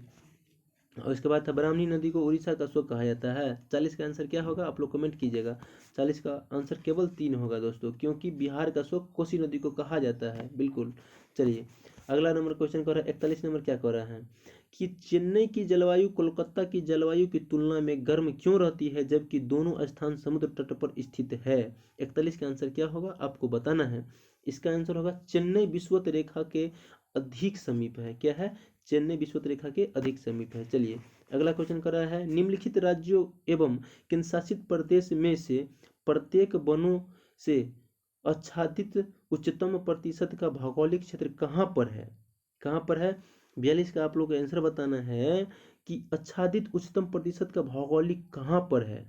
Speaker 1: और इसके बाद था ब्राह्मणी नदी को उड़ीसा का शोक कहा जाता है। 40 का आंसर क्या होगा आप लोग कमेंट कीजिएगा। 40 का आंसर केवल 3 होगा दोस्तों, क्योंकि बिहार का शोक कोसी नदी को कहा जाता है, बिल्कुल। चलिए अगला नंबर क्वेश्चन कर रहा है, 41 नंबर क्या कर रहा है कि चेन्नई की जलवायु कोलकाता की जलवायु की तुलना में गर्म क्यों रहती है जबकि दोनों स्थान समुद्र तट पर स्थित है। 41 का आंसर क्या होगा आपको बताना है। इसका आंसर होगा चेन्नई विषुवत रेखा के अधिक समीप है। क्या है, चेन्नई विषुवत रेखा के अधिक समीप है। चलिए अगला क्वेश्चन कर रहा है, निम्नलिखित राज्यों एवं केंद्र शासित प्रदेश में से प्रत्येक वनों से आच्छादित उच्चतम प्रतिशत का भौगोलिक क्षेत्र कहाँ पर है। कहाँ पर है, 42 का आप लोग को आंसर बताना है कि आच्छादित उच्चतम प्रतिशत का भौगोलिक कहाँ पर है।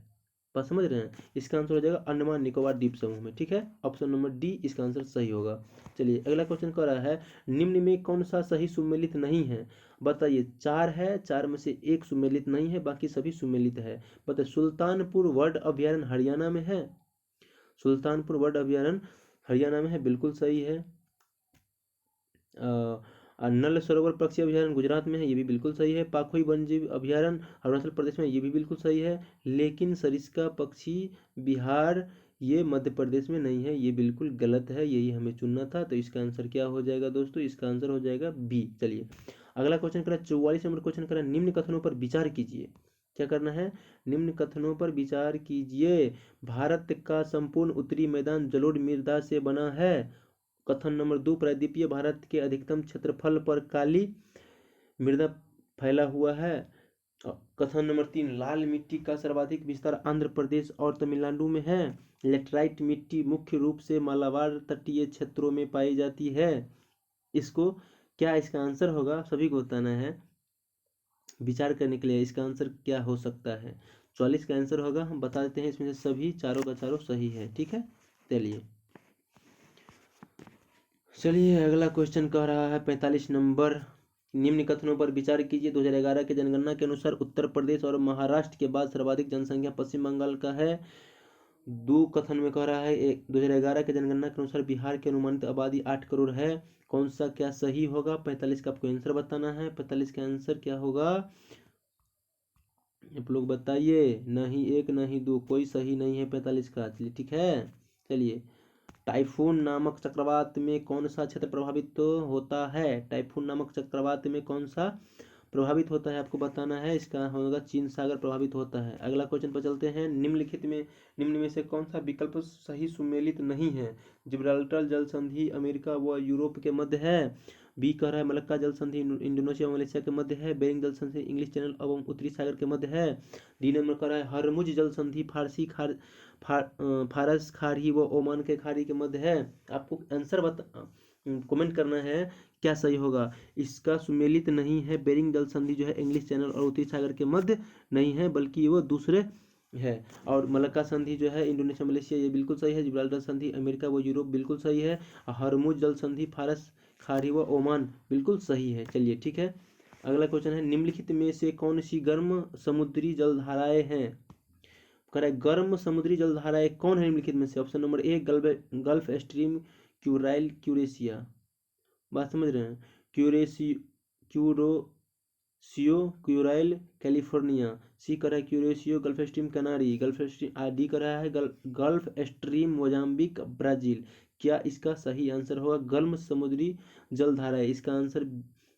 Speaker 1: बात समझ रहे हैं, इसका आंसर हो जाएगा अंडमान निकोबार द्वीप समूह में। ठीक है, ऑप्शन नंबर डी इसका आंसर सही होगा। चलिए अगला क्वेश्चन कर रहा है, निम्न में कौन सा सही सुमेलित नहीं है, बताइए। 4 है, 4 में से एक सुमेलित नहीं है, बाकी सभी सुमेलित है। बताइए, सुल्तानपुर वर्ड अभ्यारण्य हरियाणा में है। सुल्तानपुर वर्ड अभ्यारण्य हरियाणा में है, बिल्कुल सही है। नल सरोवर पक्षी अभ्यारण्य गुजरात में है, ये भी बिल्कुल सही है। पाखुई वन्यजीव अभ्यारण्य अरुणाचल प्रदेश में, ये भी बिल्कुल सही है। लेकिन सरिस्का पक्षी बिहार, ये मध्य प्रदेश में नहीं है, ये बिल्कुल गलत है, यही हमें चुनना था। तो इसका आंसर क्या हो जाएगा दोस्तों, इसका आंसर हो जाएगा बी। चलिए अगला क्वेश्चन करा, 44 नंबर क्वेश्चन करा, निम्न कथनों पर विचार कीजिए। क्या करना है, निम्न कथनों पर विचार कीजिए। भारत का संपूर्ण उत्तरी मैदान जलोढ़ मृदा से बना है। कथन नंबर 2, प्रायद्वीपीय भारत के अधिकतम क्षेत्रफल पर काली मृदा फैला हुआ है। कथन नंबर 3, लाल मिट्टी का सर्वाधिक विस्तार आंध्र प्रदेश और तमिलनाडु में है। लेटराइट मिट्टी मुख्य रूप से मालाबार तटीय क्षेत्रों में पाई जाती है। इसको क्या इसका आंसर होगा, सभी को बताना है, विचार करने के लिए इसका आंसर क्या हो सकता है। 44 का आंसर होगा, हम बता देते हैं, इसमें से सभी चारों का चारों सही है। ठीक है, चलिए अगला क्वेश्चन कह रहा है 45 नंबर, निम्न कथनों पर विचार कीजिए। 2011 के जनगणना के अनुसार उत्तर प्रदेश और महाराष्ट्र के बाद सर्वाधिक जनसंख्या पश्चिम बंगाल का है। 2 कथन में कह रहा है, 2011 के जनगणना के अनुसार बिहार की अनुमानित आबादी 8 करोड़ है। कौन सा क्या सही होगा, 45 का आपको आंसर बताना है। 45 का आंसर क्या होगा आप लोग बताइए, नहीं 1 नहीं 2, कोई सही नहीं है 45 का। चलिए ठीक है, चलिए टाइफून नामक चक्रवात में कौन सा क्षेत्र प्रभावित होता है। टाइफून नामक चक्रवात में कौन सा प्रभावित होता है आपको बताना है। इसका होगा चीन सागर प्रभावित होता है। अगला क्वेश्चन पर चलते हैं, निम्न में से कौन सा विकल्प सही सुमेलित नहीं है। जिब्राल्टर जल संधि अमेरिका व यूरोप के मध्य है। बी कह रहा है मलक्का जल संधि इंडोनेशिया व मलेशिया के मध्य है। बेरिंग जल संधि इंग्लिश चैनल एवं उत्तरी सागर के मध्य है। डी नंबर कह रहा है हरमुज जल संधि फारस खाड़ी व ओमान के खाड़ी के मध्य है। आपको आंसर कमेंट करना है क्या सही होगा। इसका सुमेलित नहीं है, बेरिंग जल संधि जो है इंग्लिश चैनल और उत्तरी सागर के मध्य नहीं है, बल्कि वो दूसरे है। और मलक्का संधि जो है इंडोनेशिया मलेशिया ये बिल्कुल सही है। जिब्राल्टर संधि अमेरिका व यूरोप बिल्कुल सही है। हरमुज जल संधि फारस खाड़ी व ओमान बिल्कुल सही है। चलिए ठीक है, अगला क्वेश्चन है निम्नलिखित में से कौन सी गर्म समुद्री जलधाराएं हैं। कह रहा है गर्म समुद्री जलधाराएं कौन है निम्नलिखित में से। Option number A Gulf Stream, Kuril Kuroshio, बात समझ रहे हैं, क्यूरोसियो क्यूराइल कैलिफोर्निया। सी कर रहा है क्यूरेसियो गल्फ स्ट्रीम कनारी, गल्फ स्ट्रीम डी कर रहा है गल्फ स्ट्रीम मोजाम्बिक ब्राजील। क्या इसका सही आंसर होगा गर्म समुद्री जलधारा है, इसका आंसर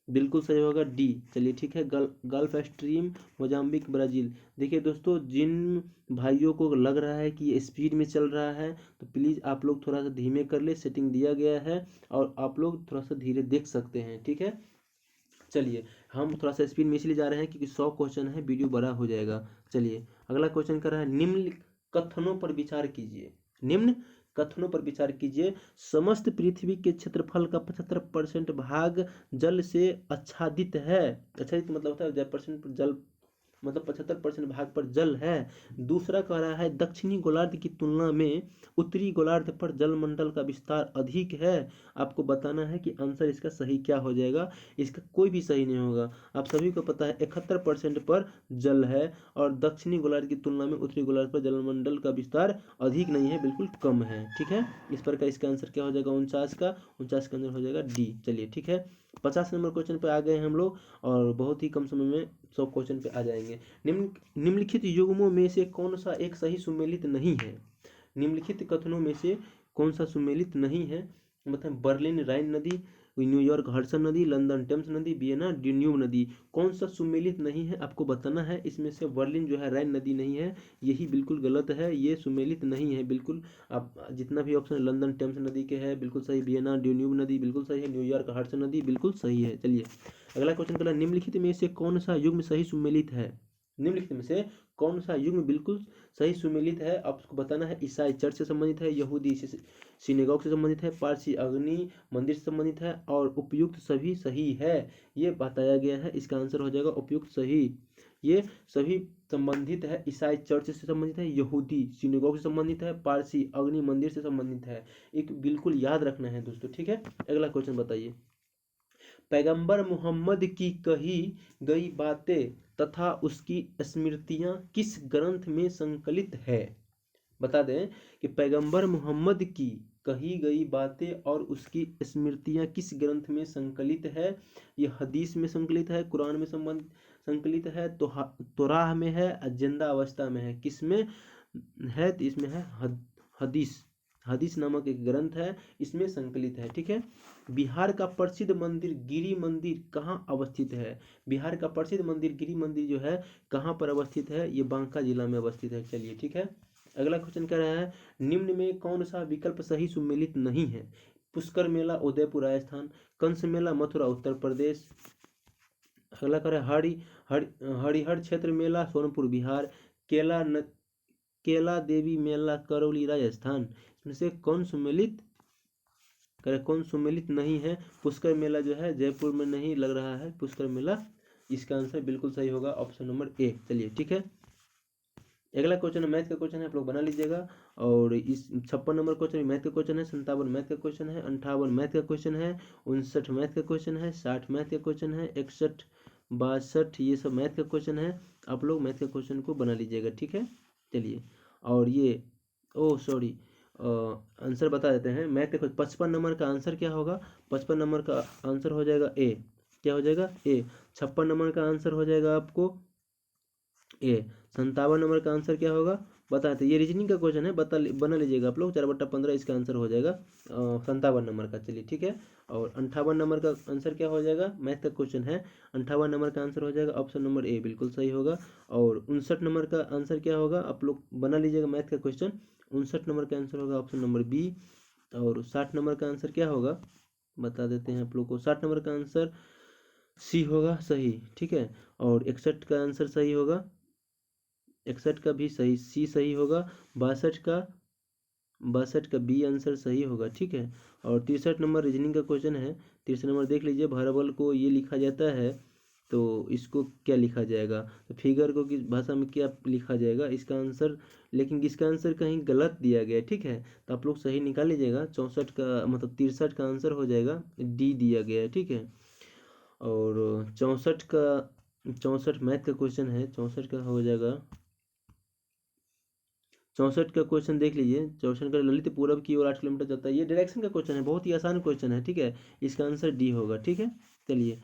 Speaker 1: बिल्कुल सही होगा डी। चलिए ठीक है, गल्फ स्ट्रीम मोजाम्बिक ब्राजील। देखिए दोस्तों, जिन भाइयों को लग रहा है कि ये स्पीड में चल रहा है तो प्लीज़ आप लोग थोड़ा सा धीमे कर ले, सेटिंग दिया गया है और आप लोग थोड़ा सा धीरे देख सकते हैं। ठीक है, चलिए हम थोड़ा सा स्पीड में इसलिए जा रहे हैं क्योंकि 100 क्वेश्चन है, वीडियो बड़ा हो जाएगा। चलिए अगला क्वेश्चन कर रहा है निम्न कथनों पर विचार कीजिए। निम्न कथनों पर विचार कीजिए। समस्त पृथ्वी के क्षेत्रफल का 75% भाग जल से आच्छादित है। आच्छादित मतलब होता है 75% जल, मतलब 75% भाग पर जल है। दूसरा कह रहा है दक्षिणी गोलार्ध की तुलना में उत्तरी गोलार्ध पर जलमंडल का विस्तार अधिक है। आपको बताना है कि आंसर इसका सही क्या हो जाएगा। इसका कोई भी सही नहीं होगा। आप सभी को पता है 71% पर जल है और दक्षिणी गोलार्ध की तुलना में उत्तरी गोलार्ध पर जलमंडल का विस्तार अधिक नहीं है, बिल्कुल कम है। ठीक है, इस पर का इसका आंसर क्या हो जाएगा 49 का, 49 का आंसर हो जाएगा डी। चलिए ठीक है, 50 नंबर क्वेश्चन पे आ गए हम लोग और बहुत ही कम समय में 100 क्वेश्चन पे आ जाएंगे। निम्नलिखित युग्मों में से कौन सा एक सही सुमेलित नहीं है। निम्नलिखित कथनों में से कौन सा सुमेलित नहीं है। मतलब बर्लिन राइन नदी, न्यूयॉर्क हडसन नदी, लंदन टेम्स नदी, वियना ड्यून्यूब नदी, कौन सा सुमेलित नहीं है आपको बताना है। इसमें से बर्लिन जो है राइन नदी नहीं है, यही बिल्कुल गलत है, ये सुमेलित नहीं है बिल्कुल। आप जितना भी ऑप्शन लंदन टेम्स नदी के है बिल्कुल सही, वियना ड्यून्यूब नदी बिल्कुल सही है, न्यूयॉर्क हडसन नदी बिल्कुल सही है। चलिए अगला क्वेश्चन कर निम्नलिखित में से कौन सा युग्म सही सुमेलित है। निम्नलिखित में से कौन सा युग्म बिल्कुल सही सुमेलित है आपको बताना है। ईसाई चर्च से संबंधित है, यहूदी सिनेगोग से संबंधित है, पारसी अग्नि मंदिर से संबंधित है और उपयुक्त सभी सही है, ये बताया गया है। इसका आंसर हो जाएगा उपयुक्त सही। ये सभी संबंधित है, ईसाई चर्च से संबंधित है, यहूदी सिनेगोग से संबंधित है, पारसी अग्नि मंदिर से संबंधित है। एक बिल्कुल याद रखना है दोस्तों। ठीक है, अगला क्वेश्चन बताइए। पैगंबर मोहम्मद की कही गई बातें तथा उसकी स्मृतियां किस ग्रंथ में संकलित है। बता दें कि पैगंबर मोहम्मद की कही गई बातें और उसकी स्मृतियां किस ग्रंथ में संकलित है। ये हदीस में संकलित है, कुरान में संकलित है, तोराह में है, जिंदा अवस्था में है, किस में है तो इसमें है हदीस। हदीस नामक एक ग्रंथ है, इसमें संकलित है। ठीक है, बिहार का प्रसिद्ध मंदिर गिरी मंदिर कहाँ अवस्थित है। बिहार का प्रसिद्ध मंदिर गिरी मंदिर जो है कहाँ पर अवस्थित है, ये बांका जिला में अवस्थित है। चलिए ठीक है, अगला क्वेश्चन कह रहा है निम्न में कौन सा विकल्प सही सुमेलित नहीं है। पुष्कर मेला उदयपुर राजस्थान, कंस मेला मथुरा उत्तर प्रदेश। अगला कह रहा है हरिहर क्षेत्र मेला सोनपुर बिहार, केला देवी मेला करौली राजस्थान। इसमें से कौन सुमेलित कौन सुमेलित नहीं है। पुष्कर मेला जो है जयपुर में नहीं लग रहा है पुष्कर मेला, इसका आंसर बिल्कुल सही होगा ऑप्शन नंबर ए। चलिए ठीक है, अगला क्वेश्चन है मैथ का क्वेश्चन है, आप लोग बना लीजिएगा। और इस 56 नंबर क्वेश्चन मैथ का क्वेश्चन है, 57 मैथ का क्वेश्चन है, 58 मैथ का क्वेश्चन है, 59 मैथ का क्वेश्चन है, 60 मैथ का क्वेश्चन है, 61 62 ये सब मैथ का क्वेश्चन है। आप लोग मैथ का क्वेश्चन को बना लीजिएगा। ठीक है, चलिए और ये सॉरी आंसर बता देते हैं। मैथ का 55 नंबर का आंसर क्या होगा। 55 नंबर का आंसर हो जाएगा ए। क्या हो जाएगा ए। 56 नंबर का आंसर हो जाएगा आपको ए। 57 नंबर का आंसर क्या होगा बताते। ये रीजनिंग का क्वेश्चन है, बना लीजिएगा आप लोग। 4/15 इसका आंसर हो जाएगा 57 नंबर का। चलिए ठीक है, और 58 नंबर का आंसर क्या हो जाएगा। मैथ का क्वेश्चन है, 58 नंबर का आंसर हो जाएगा ऑप्शन नंबर ए, बिल्कुल सही होगा। और 59 नंबर का आंसर क्या होगा आप लोग बना लीजिएगा मैथ का क्वेश्चन। 59 नंबर का आंसर होगा ऑप्शन नंबर बी। और 60 नंबर का आंसर क्या होगा बता देते हैं आप लोग को। 60 नंबर का आंसर सी होगा सही। ठीक है, और 61 का आंसर सही होगा, 61 का भी सही सी सही होगा। 62 का बी आंसर सही होगा। ठीक है, और 63 नंबर रीजनिंग का क्वेश्चन है। 63 नंबर देख लीजिए, भरबल को ये लिखा जाता है तो इसको क्या लिखा जाएगा, तो फिगर को किस भाषा में क्या लिखा जाएगा इसका आंसर, लेकिन इसका आंसर कहीं गलत दिया गया है, ठीक है। तो आप लोग सही निकाल लीजिएगा, 64 का मतलब 63 का आंसर हो जाएगा डी दिया गया है, ठीक है। और 64 मैथ का क्वेश्चन है, 64 का हो जाएगा, 64 का क्वेश्चन देख लीजिए। 64 का ललित पूरब की ओर 8 किलोमीटर जाता है, ये डायरेक्शन का क्वेश्चन है, बहुत ही आसान क्वेश्चन है, ठीक है। इसका आंसर डी होगा, ठीक है। चलिए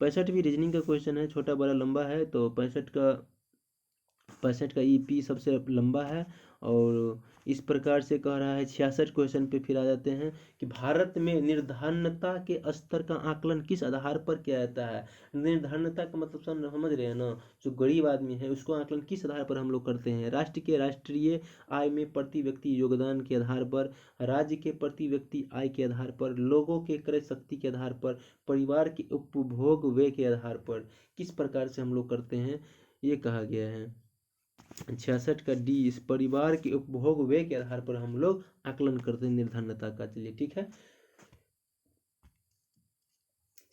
Speaker 1: 65 भी रीजनिंग का क्वेश्चन है, छोटा बड़ा लंबा है, तो 65 का ईपी सबसे लंबा है। और इस प्रकार से कह रहा है, 66 क्वेश्चन पे फिर आ जाते हैं कि भारत में निर्धनता के स्तर का आकलन किस आधार पर किया जाता है। निर्धनता का मतलब समझ रहे हैं ना, जो गरीब आदमी है उसको आकलन किस आधार पर हम लोग करते हैं। राष्ट्र के राष्ट्रीय आय में प्रति व्यक्ति योगदान के आधार पर, राज्य के प्रति व्यक्ति आय के आधार पर, लोगों के क्रय शक्ति के आधार पर, परिवार के उपभोग व्यय के आधार पर, किस प्रकार से हम लोग करते हैं, ये कहा गया है। 66 का डी, इस परिवार के उपभोग व्यय के आधार पर हम लोग आकलन करते हैं निर्धनता का। चलिए ठीक है।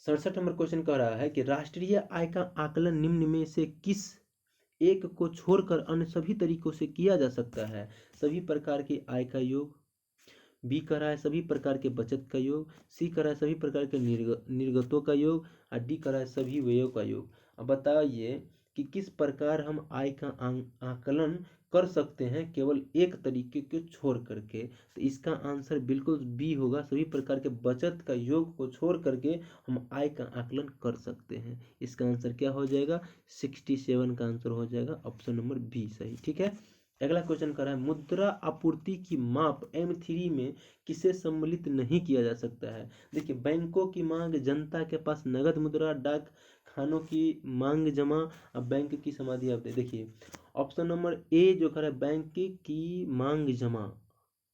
Speaker 1: 67 नंबर क्वेश्चन कह रहा है कि राष्ट्रीय आय का आकलन निम्न में से किस एक को छोड़कर अन्य सभी तरीकों से किया जा सकता है। सभी प्रकार की आय का योग, बी कह रहा है सभी प्रकार के बचत का योग, सी कह रहा है सभी प्रकार के निर्गतों का योग, और डी कह रहा है सभी व्ययों का योग। अब बताइए कि किस प्रकार हम आय का आकलन कर सकते हैं केवल एक तरीके को छोड़ करके। तो इसका आंसर बिल्कुल बी होगा, सभी प्रकार के बचत का योग को छोड़ करके हम आय का आकलन कर सकते हैं। इसका आंसर क्या हो जाएगा, 67 का आंसर हो जाएगा ऑप्शन नंबर बी सही, ठीक है। अगला क्वेश्चन कर रहा है, मुद्रा आपूर्ति की माप M3 में किसे सम्मिलित नहीं किया जा सकता है। देखिए, बैंकों की मांग, जनता के पास नगद मुद्रा, डाक खानों की मांग जमा, अब बैंक की समाधि अवधि। देखिए ऑप्शन नंबर ए जो कर है बैंक की मांग जमा,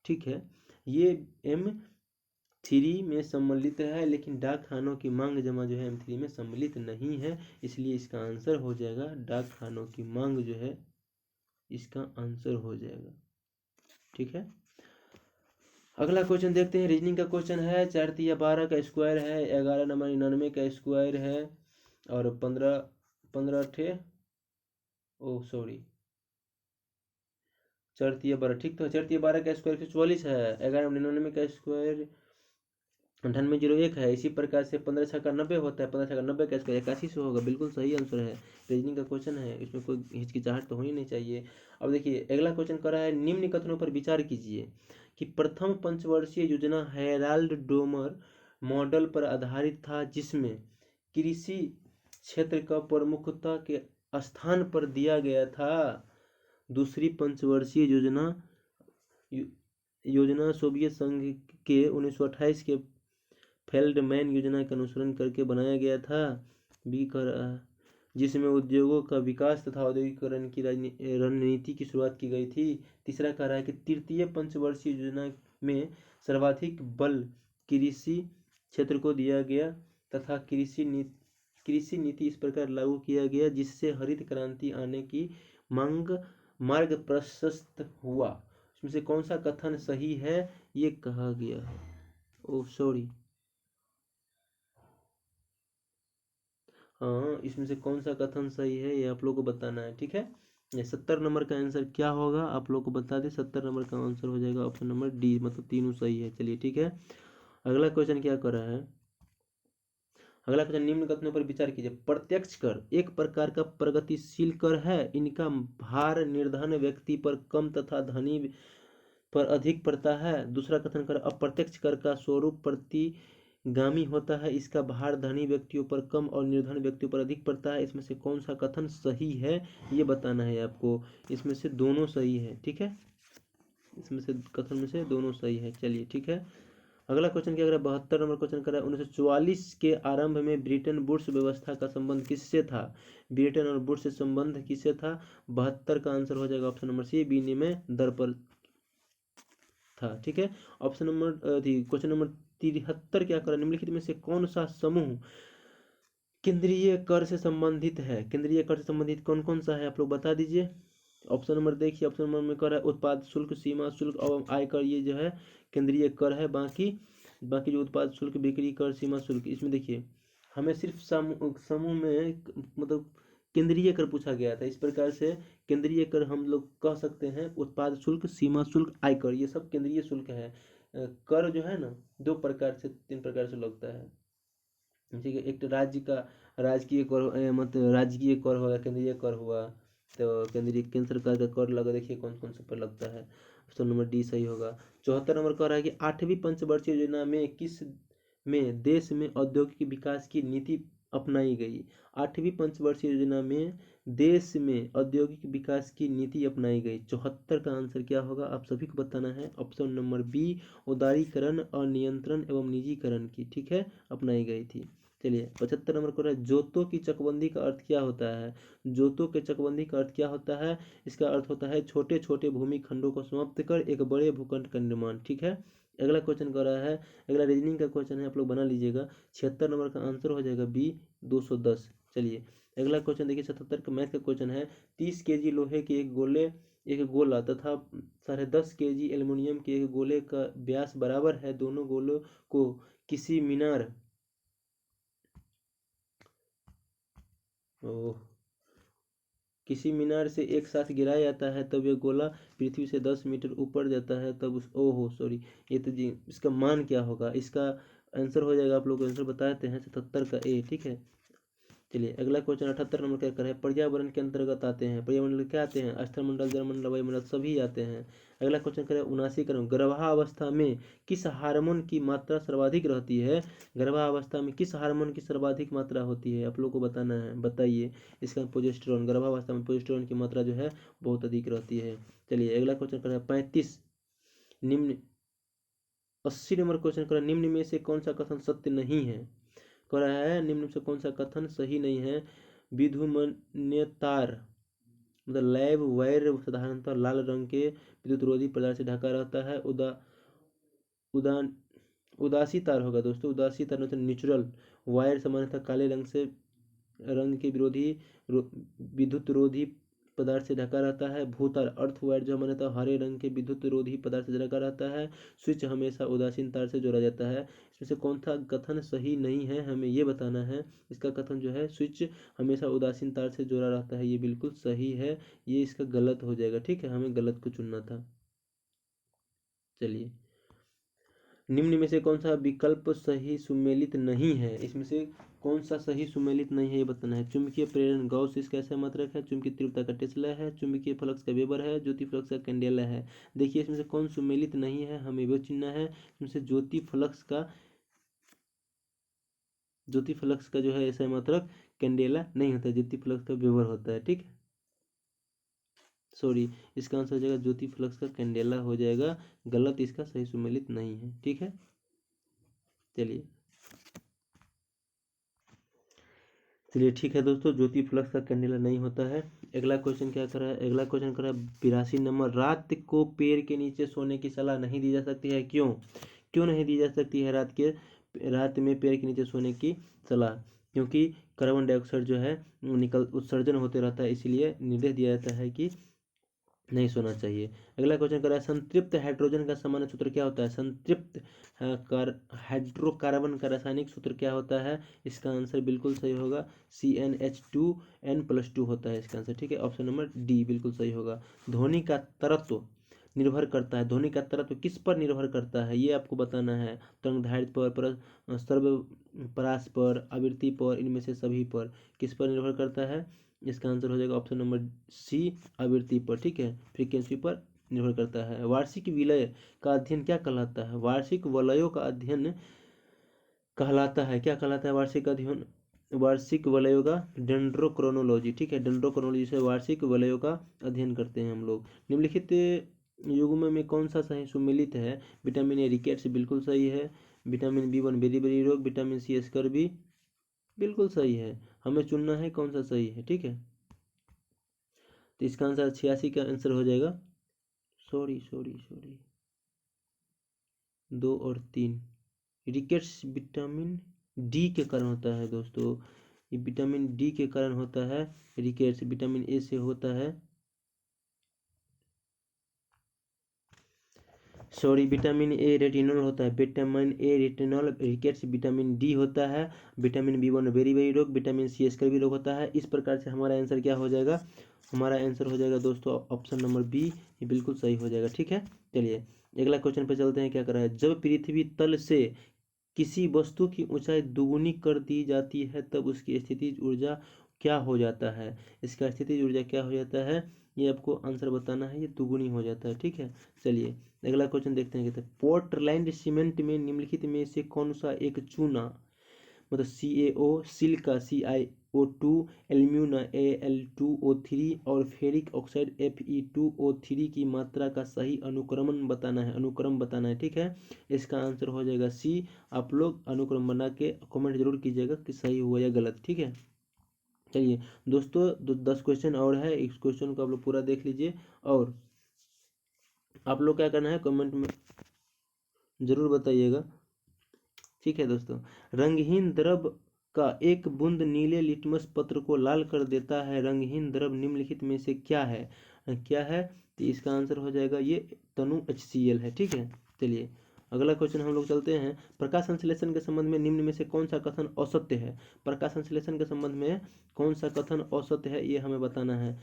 Speaker 1: ठीक है, ये M3 में सम्मिलित है, लेकिन डाक खानों की मांग जमा जो है M3 में सम्मिलित नहीं है, इसलिए इसका आंसर हो जाएगा डाक खानों की मांग जो है, इसका आंसर हो जाएगा, ठीक है। अगला क्वेश्चन देखते हैं, रीजनिंग का क्वेश्चन है। 4 तिया 12 का स्क्वायर है, 11 नंबर 99 का स्क्वायर है, और 15 अठे ओ सॉरी 4 तिया 12, ठीक तो 4 तिया 12 का स्क्वायर 144 है, 11 99 का स्क्वायर 9801 है। इसी प्रकार से 15 छक्का 90 होता है, 15 छक्का 90 का स्क्वायर 81 से होगा, बिल्कुल सही आंसर है। रीजनिंग का क्वेश्चन है, इसमें कोई हिचकिचाहट तो होनी नहीं चाहिए। अब देखिए अगला क्वेश्चन कर रहा है, निम्न कथनों पर विचार कीजिए कि प्रथम पंचवर्षीय योजना हेराल्ड डोमर मॉडल पर आधारित था, जिसमें कृषि क्षेत्र का प्रमुखता के स्थान पर दिया गया था। दूसरी पंचवर्षीय योजना सोवियत संघ के 1928 के फेल्डमैन योजना का अनुसरण करके बनाया गया था। बी कर जिसमें उद्योगों का विकास तथा औद्योगिकरण की रणनीति की शुरुआत की गई थी। तीसरा कह रहा है कि तृतीय पंचवर्षीय योजना में सर्वाधिक बल कृषि क्षेत्र को दिया गया तथा कृषि नीति इस प्रकार लागू किया गया जिससे हरित क्रांति आने की मार्ग प्रशस्त हुआ। इसमें से कौन सा कथन सही है, ये कहा गया है। ओह सॉरी, हाँ, इसमें से कौन सा कथन सही है ये आप लोग को बताना है, ठीक है। ये 70 नंबर का आंसर क्या होगा आप लोग को बता दें, 70 नंबर का आंसर हो जाएगा ऑप्शन नंबर डी, मतलब तीनों सही है। चलिए ठीक है। अगला क्वेश्चन क्या कर रहा है, अगला क्वेश्चन, निम्न कथनों पर विचार कीजिए। प्रत्यक्ष कर एक प्रकार का प्रगतिशील कर है, इनका भार निर्धन व्यक्ति पर कम तथा धनी पर अधिक पड़ता है। दूसरा कथन कर, अप्रत्यक्ष कर का स्वरूप प्रतिगामी होता है, इसका भार धनी व्यक्तियों पर कम और निर्धन व्यक्तियों पर अधिक पड़ता है। इसमें से कौन सा कथन सही है ये बताना है आपको। इसमें से दोनों सही है, ठीक है, इसमें से कथन में से दोनों सही है। चलिए ठीक है। अगला क्वेश्चन क्या कर रहा है, 72 नंबर क्वेश्चन कर रहा है, 1944 के आरंभ में ब्रिटेन वुड्स व्यवस्था का संबंध किससे था। ब्रिटेन और वुड्स से संबंध किससे था। 72 का आंसर हो जाएगा ऑप्शन नंबर सी, विनिमय दर पर था, ठीक है। ऑप्शन नंबर क्वेश्चन नंबर 73 क्या कर रहा है, निम्नलिखित में से कौन सा समूह केंद्रीय कर से संबंधित है। केंद्रीय कर से संबंधित कौन कौन सा है आप लोग बता दीजिए। ऑप्शन नंबर देखिए, ऑप्शन नंबर में कर रहा है उत्पाद शुल्क, सीमा शुल्क और आयकर, ये जो है केंद्रीय कर है। बाकी जो उत्पाद शुल्क, बिक्री कर, सीमा शुल्क, इसमें देखिए हमें सिर्फ समूह में मतलब केंद्रीय कर पूछा गया था। इस प्रकार से केंद्रीय कर हम लोग कह सकते हैं उत्पाद शुल्क, सीमा शुल्क, आयकर, ये सब केंद्रीय शुल्क है। कर जो है ना 2 प्रकार से 3 प्रकार से लगता है, ठीक है। एक तो राज्य का राजकीय कर, मतलब राजकीय कर हुआ, केंद्रीय कर हुआ। तो केंद्र सरकार का कर लगा, देखिए कौन कौन से पर लगता है। ऑप्शन नंबर डी सही होगा। 74 नंबर कह रहा है कि 8वीं पंचवर्षीय योजना में किस में देश में औद्योगिक विकास की नीति अपनाई गई। 8वीं पंचवर्षीय योजना में देश में औद्योगिक विकास की नीति अपनाई गई। 74 का आंसर क्या होगा आप सभी को बताना है। ऑप्शन नंबर बी उदारीकरण और नियंत्रण एवं निजीकरण की, ठीक है, अपनाई गई थी। चलिए 75 नंबर को है जोतों की चकबंदी का अर्थ क्या होता है। जोतों के चकबंदी का अर्थ क्या होता है। इसका अर्थ होता है छोटे छोटे भूमि खंडों को समाप्त कर एक बड़े भूखंड का निर्माण, ठीक है। अगला क्वेश्चन कर रहा है, अगला रीजनिंग का क्वेश्चन है, आप लोग बना लीजिएगा। 76 नंबर का आंसर हो जाएगा बी 210। चलिए अगला क्वेश्चन देखिए 77 का मैथ का क्वेश्चन है। 30 केजी लोहे के एक गोला तथा 10.5 केजी एल्युमिनियम के एक गोले का व्यास बराबर है। दोनों गोलों को किसी मीनार ओह किसी मीनार से एक साथ गिराया जाता है तब यह गोला पृथ्वी से 10 मीटर ऊपर जाता है तब उस ओहो सॉरी, ये तो जी इसका मान क्या होगा। इसका आंसर हो जाएगा, आप लोग आंसर बताते हैं 77 का ए, ठीक है। चलिए अगला क्वेश्चन 78 नंबर क्या कर है। पर्यावरण के अंतर्गत आते हैं, पर्यावरण क्या आते हैं, स्थलमंडल, जलमंडल, वायुमंडल सभी आते हैं। अगला क्वेश्चन करें 79 का, गर्भावस्था में किस हार्मोन की मात्रा सर्वाधिक रहती है। गर्भावस्था में किस हार्मोन की सर्वाधिक मात्रा होती है आप लोग को बताना है, बताइए। इसका प्रोजेस्टेरोन, गर्भावस्था में प्रोजेस्टेरोन की मात्रा जो है बहुत अधिक रहती है। चलिए अगला क्वेश्चन करें 35 निम्न 80 नंबर क्वेश्चन करें, निम्न में से कौन सा कथन सत्य नहीं है। कह रहा है निम्न में से कौन सा कथन सही नहीं है। विधुमन्यतार मतलब लैब वायर साधारणतः लाल रंग के विद्युत रोधी पदार्थ से ढका रहता है। उदान उदासी तार होगा दोस्तों, उदासी तार मतलब नेचुरल वायर सामान्यतः काले रंग के विद्युत रोधी पदार्थ से ढका रहता है। भूतार अर्थ वायर जो सामान्यतः हरे रंग के विद्युत रोधी पदार्थ से ढका रहता है। स्विच हमेशा उदासीन तार से जोड़ा जाता है। इसमें से कौन सा कथन सही नहीं है हमें ये बताना है। इसका कथन जो है स्विच हमेशा उदासीन तार से जोड़ा रहता है, ये बिल्कुल सही है। ये इसका गलत हो जाएगा, ठीक है, हमें गलत को चुनना था। चलिए निम्न में से कौन सा विकल्प सही सुमेलित नहीं है। इसमें से कौन सा सही सुमेलित नहीं है ये बताना है। चुंबकीय प्रेरण गॉस इसका ऐसा मात्रक है, चुंबकीय तीव्रता का टेस्ला है, चुंबकीय फ्लक्स का वेबर है, ज्योति फ्लक्स का कैंडेला है। देखिए इसमें से कौन सुमेलित नहीं है हमें वो चुनना है। इसमें से ज्योति फ्लक्स का जो है ऐसा मात्रक कैंडेला नहीं होता है, ज्योति फ्लक्स का वेबर होता है, ठीक है। सॉरी, इसका आंसर हो जाएगा ज्योति फ्लक्स का कैंडेला हो जाएगा, गलत, इसका सही सुमेलित नहीं है, ठीक है। चलिए ठीक है दोस्तों, ज्योति फ्लक्स का कैंडेला नहीं होता है। अगला क्वेश्चन क्या कर रहा है, अगला क्वेश्चन कर रहा है 82 नंबर। रात को पेड़ के नीचे सोने की सलाह नहीं दी जा सकती है, क्यों। क्यों नहीं दी जा सकती है रात में पेड़ के नीचे सोने की सलाह। क्योंकि कार्बन डाइऑक्साइड जो है उत्सर्जन होते रहता है, इसीलिए निर्देश दिया जाता है कि नहीं सोना चाहिए। अगला क्वेश्चन कर रहा है संतृप्त हाइड्रोजन का सामान्य सूत्र क्या होता है। संतृप्त हाइड्रोकार्बन का रासायनिक सूत्र क्या होता है। इसका आंसर बिल्कुल सही होगा CnH2n+2 होता है इसका आंसर, ठीक है। ऑप्शन नंबर डी बिल्कुल सही होगा। ध्वनि का तरत्व निर्भर करता है, ध्वनि का तरत्व किस पर निर्भर करता है ये आपको बताना है। तरंगधारित्व पर, सर्वपरास पर, आवृत्ति पर, इनमें से सभी पर किस पर निर्भर करता है। इसका आंसर हो जाएगा ऑप्शन नंबर सी आवृत्ति पर, ठीक है, फ्रीक्वेंसी पर निर्भर करता है। वार्षिक विलय का अध्ययन क्या कहलाता है। वार्षिक वलयों का अध्ययन कहलाता है, क्या कहलाता है वार्षिक अध्ययन, वार्षिक वलयों का डेंड्रोक्रोनोलॉजी, ठीक है, डेंड्रोक्रोनोलॉजी से वार्षिक वलयों का अध्ययन करते हैं हम लोग। निम्नलिखित युग्म में कौन सा सही सुमेलित है। विटामिन ए रिकेट्स बिल्कुल सही है। विटामिन B1 बेरी रोग, विटामिन सी स्कर्वी बिल्कुल सही है। हमें चुनना है कौन सा सही है, ठीक है। तो इसका आंसर 86 का आंसर हो जाएगा। सॉरी 2 और 3 रिकेट्स विटामिन डी के कारण होता है दोस्तों, ये विटामिन डी के कारण होता है। रिकेट्स विटामिन ए से होता है। सॉरी, विटामिन ए रेटिनॉल होता है, vitamin A retinol rickets, vitamin D होता है, विटामिन बी1 बेरी बेरी रोग, विटामिन सी स्कर्वी रोग होता है। इस प्रकार से हमारा आंसर क्या हो जाएगा, हमारा आंसर हो जाएगा दोस्तों ऑप्शन नंबर बी, ये बिल्कुल सही हो जाएगा। ठीक है, चलिए अगला क्वेश्चन पे चलते हैं। क्या कर रहा है, जब पृथ्वी तल से किसी वस्तु की ऊंचाई दुगुनी कर दी जाती है तब उसकी स्थितिज ऊर्जा क्या हो जाता है। इसका स्थितिज ऊर्जा क्या हो जाता है, ये आपको आंसर बताना है, ये दुगुनी हो जाता है। ठीक है, चलिए अगला क्वेश्चन देखते हैं। कहते हैं पोर्टलैंड सीमेंट में निम्नलिखित में से कौन सा एक चूना, मतलब CaO silica CiO2, alumina Al2O3 और फेरिक ऑक्साइड Fe2O3 की मात्रा का सही अनुक्रम बताना है, अनुक्रम बताना है। ठीक है, इसका आंसर हो जाएगा सी। आप लोग अनुक्रम बना के कमेंट जरूर कीजिएगा कि सही हुआ या गलत। ठीक है, चलिए दोस्तों 10 क्वेश्चन और है, इस क्वेश्चन को आप लोग पूरा देख लीजिए और आप लोग क्या करना है कमेंट में जरूर बताइएगा। ठीक है दोस्तों, रंगहीन द्रव का एक बूंद नीले लिटमस पत्र को लाल कर देता है, रंगहीन द्रव निम्नलिखित में से क्या है, क्या है, तो इसका आंसर हो जाएगा ये तनु HCl है। ठीक है, चलिए अगला क्वेश्चन हम लोग चलते हैं। प्रकाश संश्लेषण के संबंध में निम्न में से कौन सा कथन औसत्य है। प्रकाश संश्लेषण के संबंध में कौन सा कथन औसत्य है, ये हमें बताना है।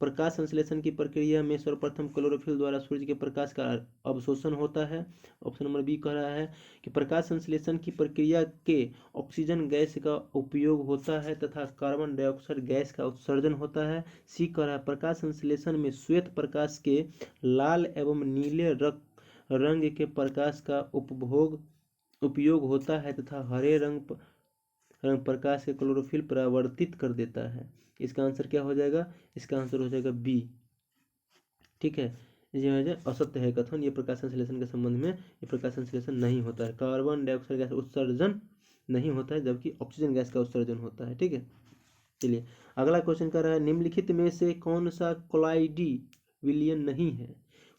Speaker 1: प्रकाश संश्लेषण की प्रक्रिया में सर्वप्रथम क्लोरोफिल द्वारा सूर्य के प्रकाश का अवशोषण होता है। ऑप्शन नंबर बी कह रहा है कि प्रकाश संश्लेषण की प्रक्रिया के ऑक्सीजन गैस का उपयोग होता है तथा कार्बन डाइऑक्साइड गैस का उत्सर्जन होता है। सी कह रहा है प्रकाश संश्लेषण में श्वेत प्रकाश के लाल एवं नीले रंग के प्रकाश का उपयोग होता है तथा हरे रंग प्रकाश के क्लोरोफिल परावर्तित कर देता है। इसका आंसर क्या हो जाएगा, इसका आंसर हो जाएगा बी। ठीक है, ये असत्य है कथन, ये प्रकाश संश्लेषण के संबंध में ये प्रकाश संश्लेषण नहीं होता है, कार्बन डाइऑक्साइड गैस उत्सर्जन नहीं होता है जबकि ऑक्सीजन गैस का उत्सर्जन होता है। ठीक है, चलिए अगला क्वेश्चन कर रहा है निम्नलिखित में से कौन सा कोलाइडी विलयन नहीं है।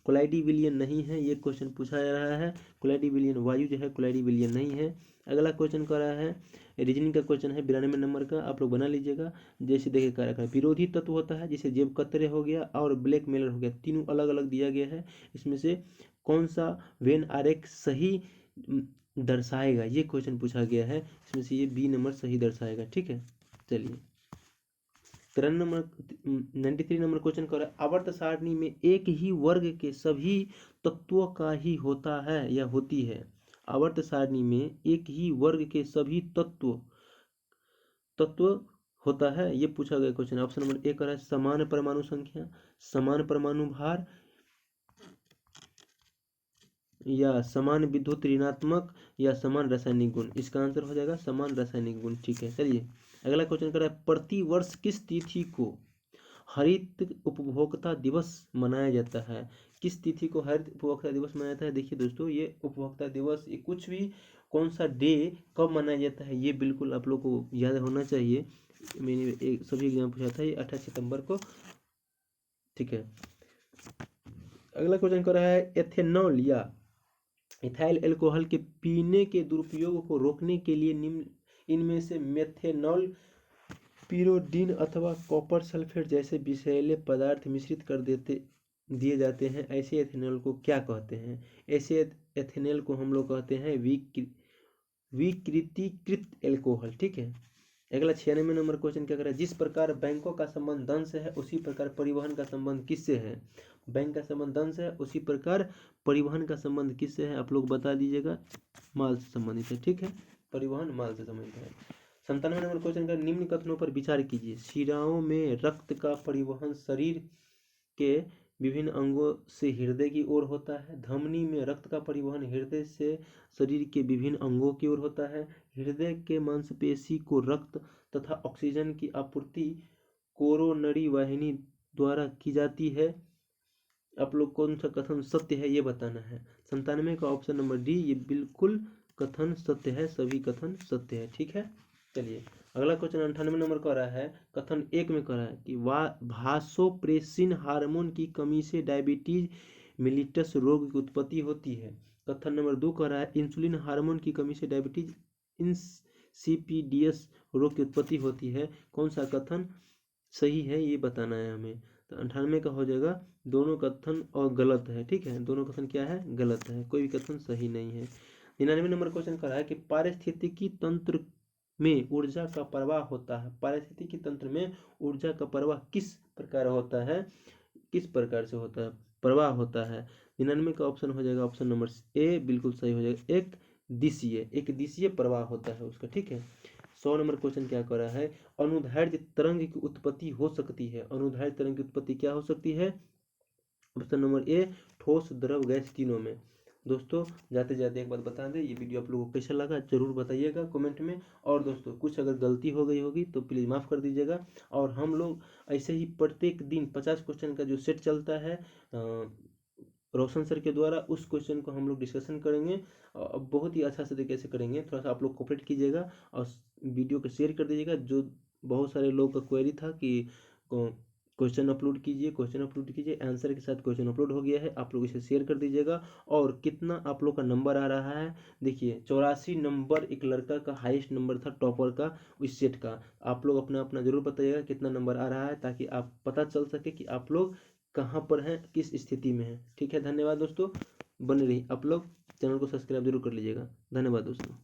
Speaker 1: कोलाइडी विलयन नहीं है, ये क्वेश्चन पूछा जा रहा है। कोलाइडी विलयन वायु जो है कोलाइडी विलयन नहीं है। अगला क्वेश्चन कर रहा है रीजनिंग का क्वेश्चन है 92 नंबर का, आप लोग बना लीजिएगा। जैसे देखिए कार्य विरोधी तत्व होता है जिसे जेब कतरे हो गया और ब्लैक मेलर हो गया, तीनों अलग अलग दिया गया है। इसमें से कौन सा वेन आरेख सही दर्शाएगा, ये क्वेश्चन पूछा गया है। इसमें से ये बी नंबर सही दर्शाएगा। ठीक है, चलिए 93 नंबर क्वेश्चन कर रहा है आवर्त सारणी में एक ही वर्ग के सभी तत्वों का ही होता है या होती है। आवर्त सारणी में एक ही वर्ग के सभी तत्व होता है, ये पूछा गया क्वेश्चन। ऑप्शन नंबर ए कर रहा है समान परमाणु संख्या, समान परमाणु भार या समान विद्युत ऋणात्मक या समान रासायनिक गुण। इसका आंसर हो जाएगा समान रासायनिक गुण। ठीक है, चलिए अगला क्वेश्चन कर रहा है प्रति वर्ष किस तिथि को हरित उपभोक्ता दिवस मनाया जाता है। किस तिथि को हरित उपभोक्ता दिवस मनाया जाता है। देखिए दोस्तों, ये उपभोक्ता दिवस ये कुछ भी कौन सा डे कब मनाया जाता है ये बिल्कुल आप लोग को याद होना चाहिए। मैंने एक सभी एग्जाम पूछा था, ये 28 सितंबर को। ठीक है, अगला क्वेश्चन कर रहा है एथेनॉल या इथाइल अल्कोहल के पीने के दुरुपयोग को रोकने के लिए निम्न इनमें से मेथेनॉल, पिरोडीन अथवा कॉपर सल्फेट जैसे विषैले पदार्थ मिश्रित कर दिए जाते हैं, ऐसे एथेनॉल को क्या कहते हैं। ऐसे एथेनॉल को हम लोग कहते हैं विकृतीकृत एल्कोहल। ठीक है, अगला 96 नंबर क्वेश्चन क्या कर रहा है जिस प्रकार बैंकों का संबंध धन से है उसी प्रकार परिवहन का संबंध किससे है। बैंक का संबंध धन से है, उसी प्रकार परिवहन का संबंध किससे है, आप लोग बता दीजिएगा। माल से संबंधित है। ठीक है, परिवहन माल से संबंधित है। 97 नंबर क्वेश्चन का निम्न कथनों पर विचार कीजिए। शिराओं में रक्त का परिवहन शरीर के विभिन्न अंगों से हृदय की ओर होता है। धमनी में रक्त का परिवहन हृदय से शरीर के विभिन्न अंगों की ओर होता है। हृदय के मांसपेशी को रक्त तथा ऑक्सीजन की आपूर्ति कोरोनरी वाहिनी द्वारा की जाती है। आप लोग कौन सा कथन सत्य है ये बताना है। 97 का ऑप्शन नंबर डी, ये बिल्कुल कथन सत्य है, सभी कथन सत्य है। ठीक है, चलिए अगला क्वेश्चन 98 नंबर का रहा है कथन एक में कह रहा है कि वासोप्रेसिन हार्मोन की कमी से डायबिटीज मिलिटस रोग की उत्पत्ति होती है। कथन नंबर 2 कह रहा है इंसुलिन हार्मोन की कमी से डायबिटीज इंसिपिडियस रोग की उत्पत्ति होती है। कौन सा कथन सही है ये बताना है हमें। तो 98 का हो जाएगा दोनों कथन और गलत है। ठीक है, दोनों कथन क्या है, गलत है, कोई भी कथन सही नहीं है। 99 नंबर क्वेश्चन कर रहा है कि पारिस्थितिकी तंत्र में ऊर्जा का प्रवाह होता है। पारिस्थितिकी तंत्र में ऊर्जा का प्रवाह किस प्रकार होता है, किस प्रकार से होता है, प्रवाह होता है। 99 का ऑप्शन हो जाएगा ऑप्शन नंबर ए, बिल्कुल सही हो जाएगा, एक दिशीय प्रवाह होता है उसका। ठीक है। 100 नंबर क्वेश्चन क्या कर रहा है, अनुदैर्ध्य तरंग की उत्पत्ति हो सकती है। अनुदैर्ध्य तरंग की उत्पत्ति क्या हो सकती है, ऑप्शन नंबर ए, ठोस द्रव गैस तीनों में। दोस्तों जाते जाते एक बात बता दें, ये वीडियो आप लोगों को कैसा लगा जरूर बताइएगा कमेंट में। और दोस्तों कुछ अगर गलती हो गई होगी तो प्लीज़ माफ़ कर दीजिएगा। और हम लोग ऐसे ही प्रत्येक दिन 50 क्वेश्चन का जो सेट चलता है रोशन सर के द्वारा, उस क्वेश्चन को हम लोग डिस्कशन करेंगे। बहुत ही अच्छा से तरीके से करेंगे, थोड़ा सा आप लोग कोऑपरेट कीजिएगा और वीडियो को शेयर कर दीजिएगा। जो बहुत सारे लोगों का क्वेरी था कि क्वेश्चन अपलोड कीजिए, क्वेश्चन अपलोड कीजिए, आंसर के साथ क्वेश्चन अपलोड हो गया है, आप लोग इसे शेयर कर दीजिएगा। और कितना आप लोग का नंबर आ रहा है, देखिए 84 नंबर एक लड़का का हाईएस्ट नंबर था टॉपर का इस सेट का। आप लोग अपना अपना जरूर बताइएगा कितना नंबर आ रहा है, ताकि आप पता चल सके कि आप लोग कहाँ पर हैं, किस स्थिति में हैं। ठीक है, धन्यवाद दोस्तों, बने रहिए आप लोग, चैनल को सब्सक्राइब जरूर कर लीजिएगा। धन्यवाद दोस्तों।